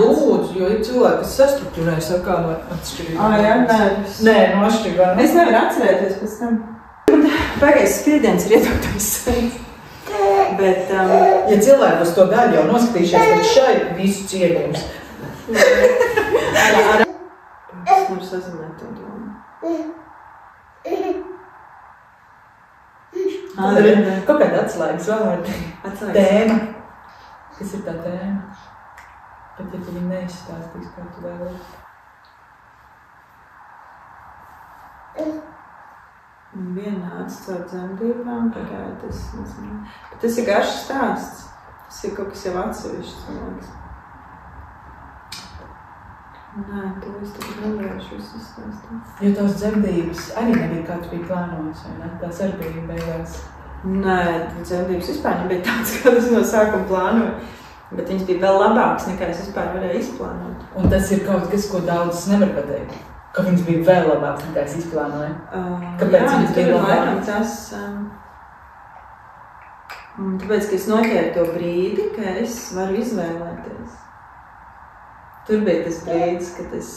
Lūdzu, jo ir cilvēki, kas sastruktūrēja sakām ar atšķirību. Nē, no atšķirību. Es nevaru atcerēties pēc tam. Pagais skriediens ir ietrauktais sajūta. Bet, ja cilvēki uz to daļu jau noskatījušies, tad šai visu cienījums. Es varu sazināt to domu. Kaut kāda atslēgas vārdi. Tēma. Kas ir tā tēma? Bet ja tu viņu neizstāstīs, kā tu vēlies. Vienāds caur dzemdībām, pagāja tas, nezinu. Bet tas ir garš stāsts. Tas ir kaut kas jau atsevišķs, man liekas. Nē, to es tagad nevarēšu visu izstāstīt. Jo tās dzemdības arī nebija kā tu biji plānojis, vai ne? Tās arī bija beigās. Nē, dzemdības vispār nebija tāds, kādas no sākuma plānoju. Bet viņas bija vēl labākas, nekā es vispār varēju izplānot. Un tas ir kaut kas, ko daudz nevar pateikt. Ka viņas bija vēl labākas, nekā es izplānoju. Kāpēc viņas bija labākas? Tāpēc, ka es noķēru to brīdi, ka es varu izvēlēties. Tur bija tas brīdis, kad es...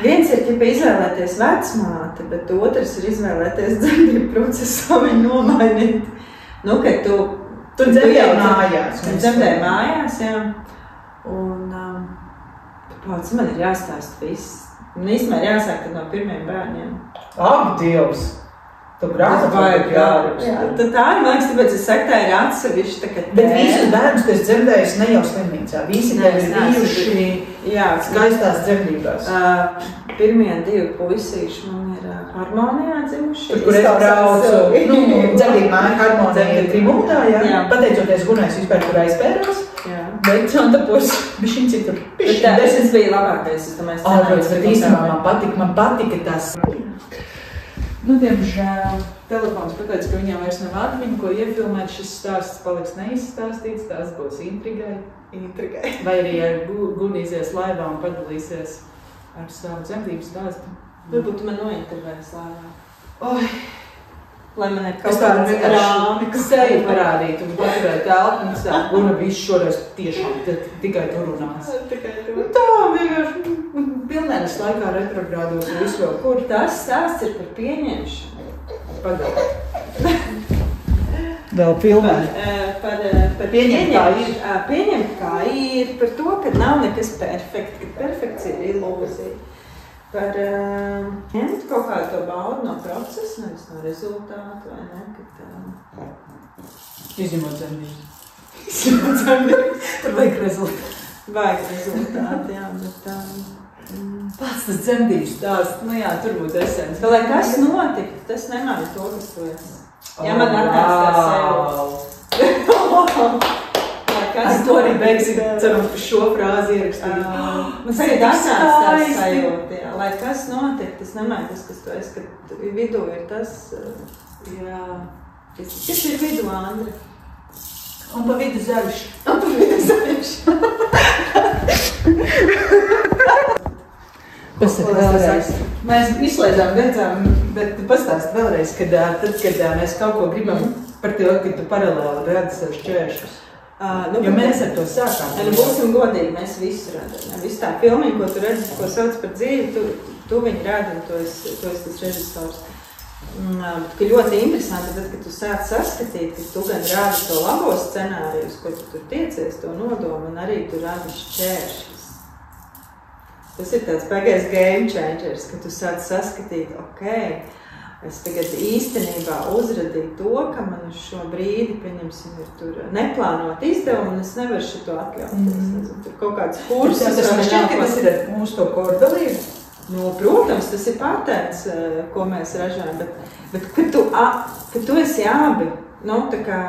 viens ir ķipa izvēlēties vecmāti, bet otrs ir izvēlēties dzemdību procesā viņu nomainīt. Kad tu dzemdēji mājās. Tu dzemdēji mājās, jā. Un pats man ir jāstāst viss. Un īstenībā jāsāk tad no pirmiem bērniem. Ak, Dievs! Tu grāzi vajag gārus. Jā, tad tā ir, man liekas, tāpēc es saku, tā ir atsevišķi tā, ka bet visus bērnus tu esi dzemdējis ne jau slimnīcā. Visi tevi ir bijuši skaistās dzemdībās. Pirmie 2 puisīši man ir Harmonijā dzimuši. Tur, kur es braucu, dzemdību māja Harmonija Tribūtā, jā. Pateicoties Gunais vispār, kur aizpērās. Bet Santapurs bišķiņ citur. Tas bija labākais, es domāju, scenārijs. Bet īstenībā man patika tas. Diemžēl telefons pateica, ka viņam vairs nav atmiņa, ko iefilmēt, šis stāsts paliks neizstāstīts, tās būs intrigai. Vai arī Gunīsies laivā un padalīsies ar savu dzemdību stāstu. Varbūt man nointervēs laivā. Oi! Lai man ir kaut kāds rāmi, kas sevi parādīt un paturēt telpu un sāk Guna visu šoreiz tiešām tikai tur runās. Tā vienkārši pilnēnas laikā retrogrādos un visu vēl. Kur tas stāsts ir par pieņemšanu? Pagaid. Vēl pilnēni. Par pieņemt kā ir. Pieņemt kā ir, par to, ka nav nekas perfekts, ka perfekcija ir ilūzija. Par ņemt kaut kādu to baudu no procesa, nevis no rezultātu, vai ne? Izņemot dzemdības. Tur vajag rezultātu. Vajag rezultātu, jā, bet Pats tas dzemdības stāsts, nu jā, tur būtu esens. Lai kas notiktu, tas nemaina to, kas tu esi. Ja man atnāc tā sajūta. Ar to arī beigsim, ceram, šo frāzi ierakstīt. Man tagad atnāc tā sajūta, jā. Lai kas notiktu, tas nemaina tas, kas tu esi, kad vidū ir tas, jā. Kas ir vidū, Andri? Un pa vidu zaļš. Pasaka vēlreiz. Mēs izslēdzām, redzām, bet pastāst vēlreiz, kad mēs kaut ko gribam par to, ka tu paralēli redzi sev šķēršus. Jo mēs ar to sākām. Būsim godīgi, mēs visu redzam. Visu tā filmiņu, ko tu redzi, ko sauc par dzīvi, tu viņu redi, un tu esi tas režisors. Ka ļoti interesanti, tad, kad tu sāc saskatīt, ka tu gan rādi to labo scenārijus, ko tu tur tiecies, to nodomu, un arī tu rādi šķēršļus. Tas ir tāds baigais game changers, ka tu sāc saskatīt, es tagad īstenībā uzradīju to, ka man uz šo brīdi, pieņemsim, ir tur neplānot izdevumu, un es nevaru šito atļauties. Tur kaut kāds kursus. Tas šķiet, ka tas ir mūsu to kordalību. Nu, protams, tas ir patents, ko mēs ražājam, bet kad tu esi abi, nu, tā kā,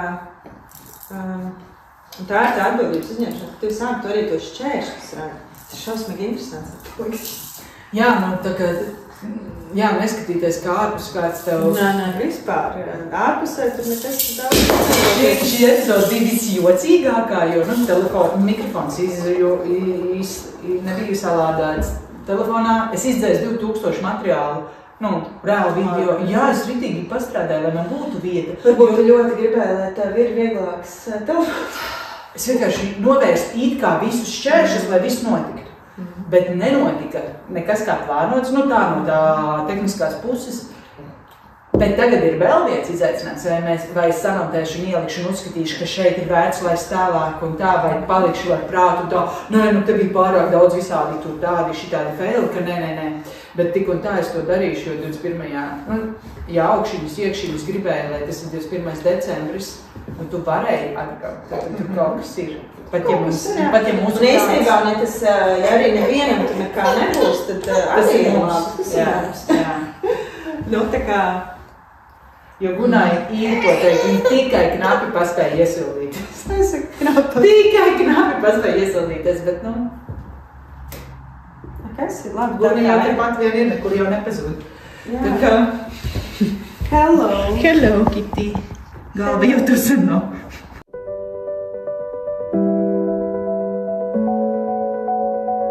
un tā ir tā atbildības uzņemšana, ka tu esi abi, tu arī to šķēršļus rādi. Tas ir šausmīgi interesants. Jā, nu, tā kā, jā, neskatīties kā ārpus kāds tev. Nē, vispār, ārpusē tur nekas daudz. Šī epizoda bija visjocīgākā, jo, nu, telefona mikrofons nebija salādāts. Telefonā es izdzēsu 2000 materiālu, nu, reāli video. Jā, es ritīgi pastrādāju, lai man būtu vieta. Varbūt tu ļoti gribēji, lai tev ir vieglāks telefons. Es vienkārši novērstu it kā visus šķēršļus, lai viss notiktu. Bet nenotika nekas kā plānots, nu tā no tā tehniskās puses. Bet tagad ir vēl viens izaicinājums, vai es samontēšu un ielikšu un uzskatīšu, ka šeit ir vērts laist tālāk un tā, vai palikšu ar prātu un tā, nē, nu te bija pārāk daudz visādi tur tādi, šitādi faili, ka nē. Bet tik un tā es to darīšu, jo 21. Jā, augšības, iekšības gribēju, lai tas ir 21. decembris, un tu varēji atgāt, ka tur kaut kas ir. Pat ja mūsu un īstenībā, ja arī nevienam tu nekā nebūs, tad tas ir mums. Jā. Nu, tā kā... Jo Gunai ir ko teikt, viņa tikai knapi paspēja iesildīties. Es saku knapi. Tikai knapi paspēja iesildīties, bet, nu... Kas ir labi? Gunai jau tepat vien ir, nekur jau nepazūd. Tā kā... Hello, Kitty. Galva jau tu sen nav.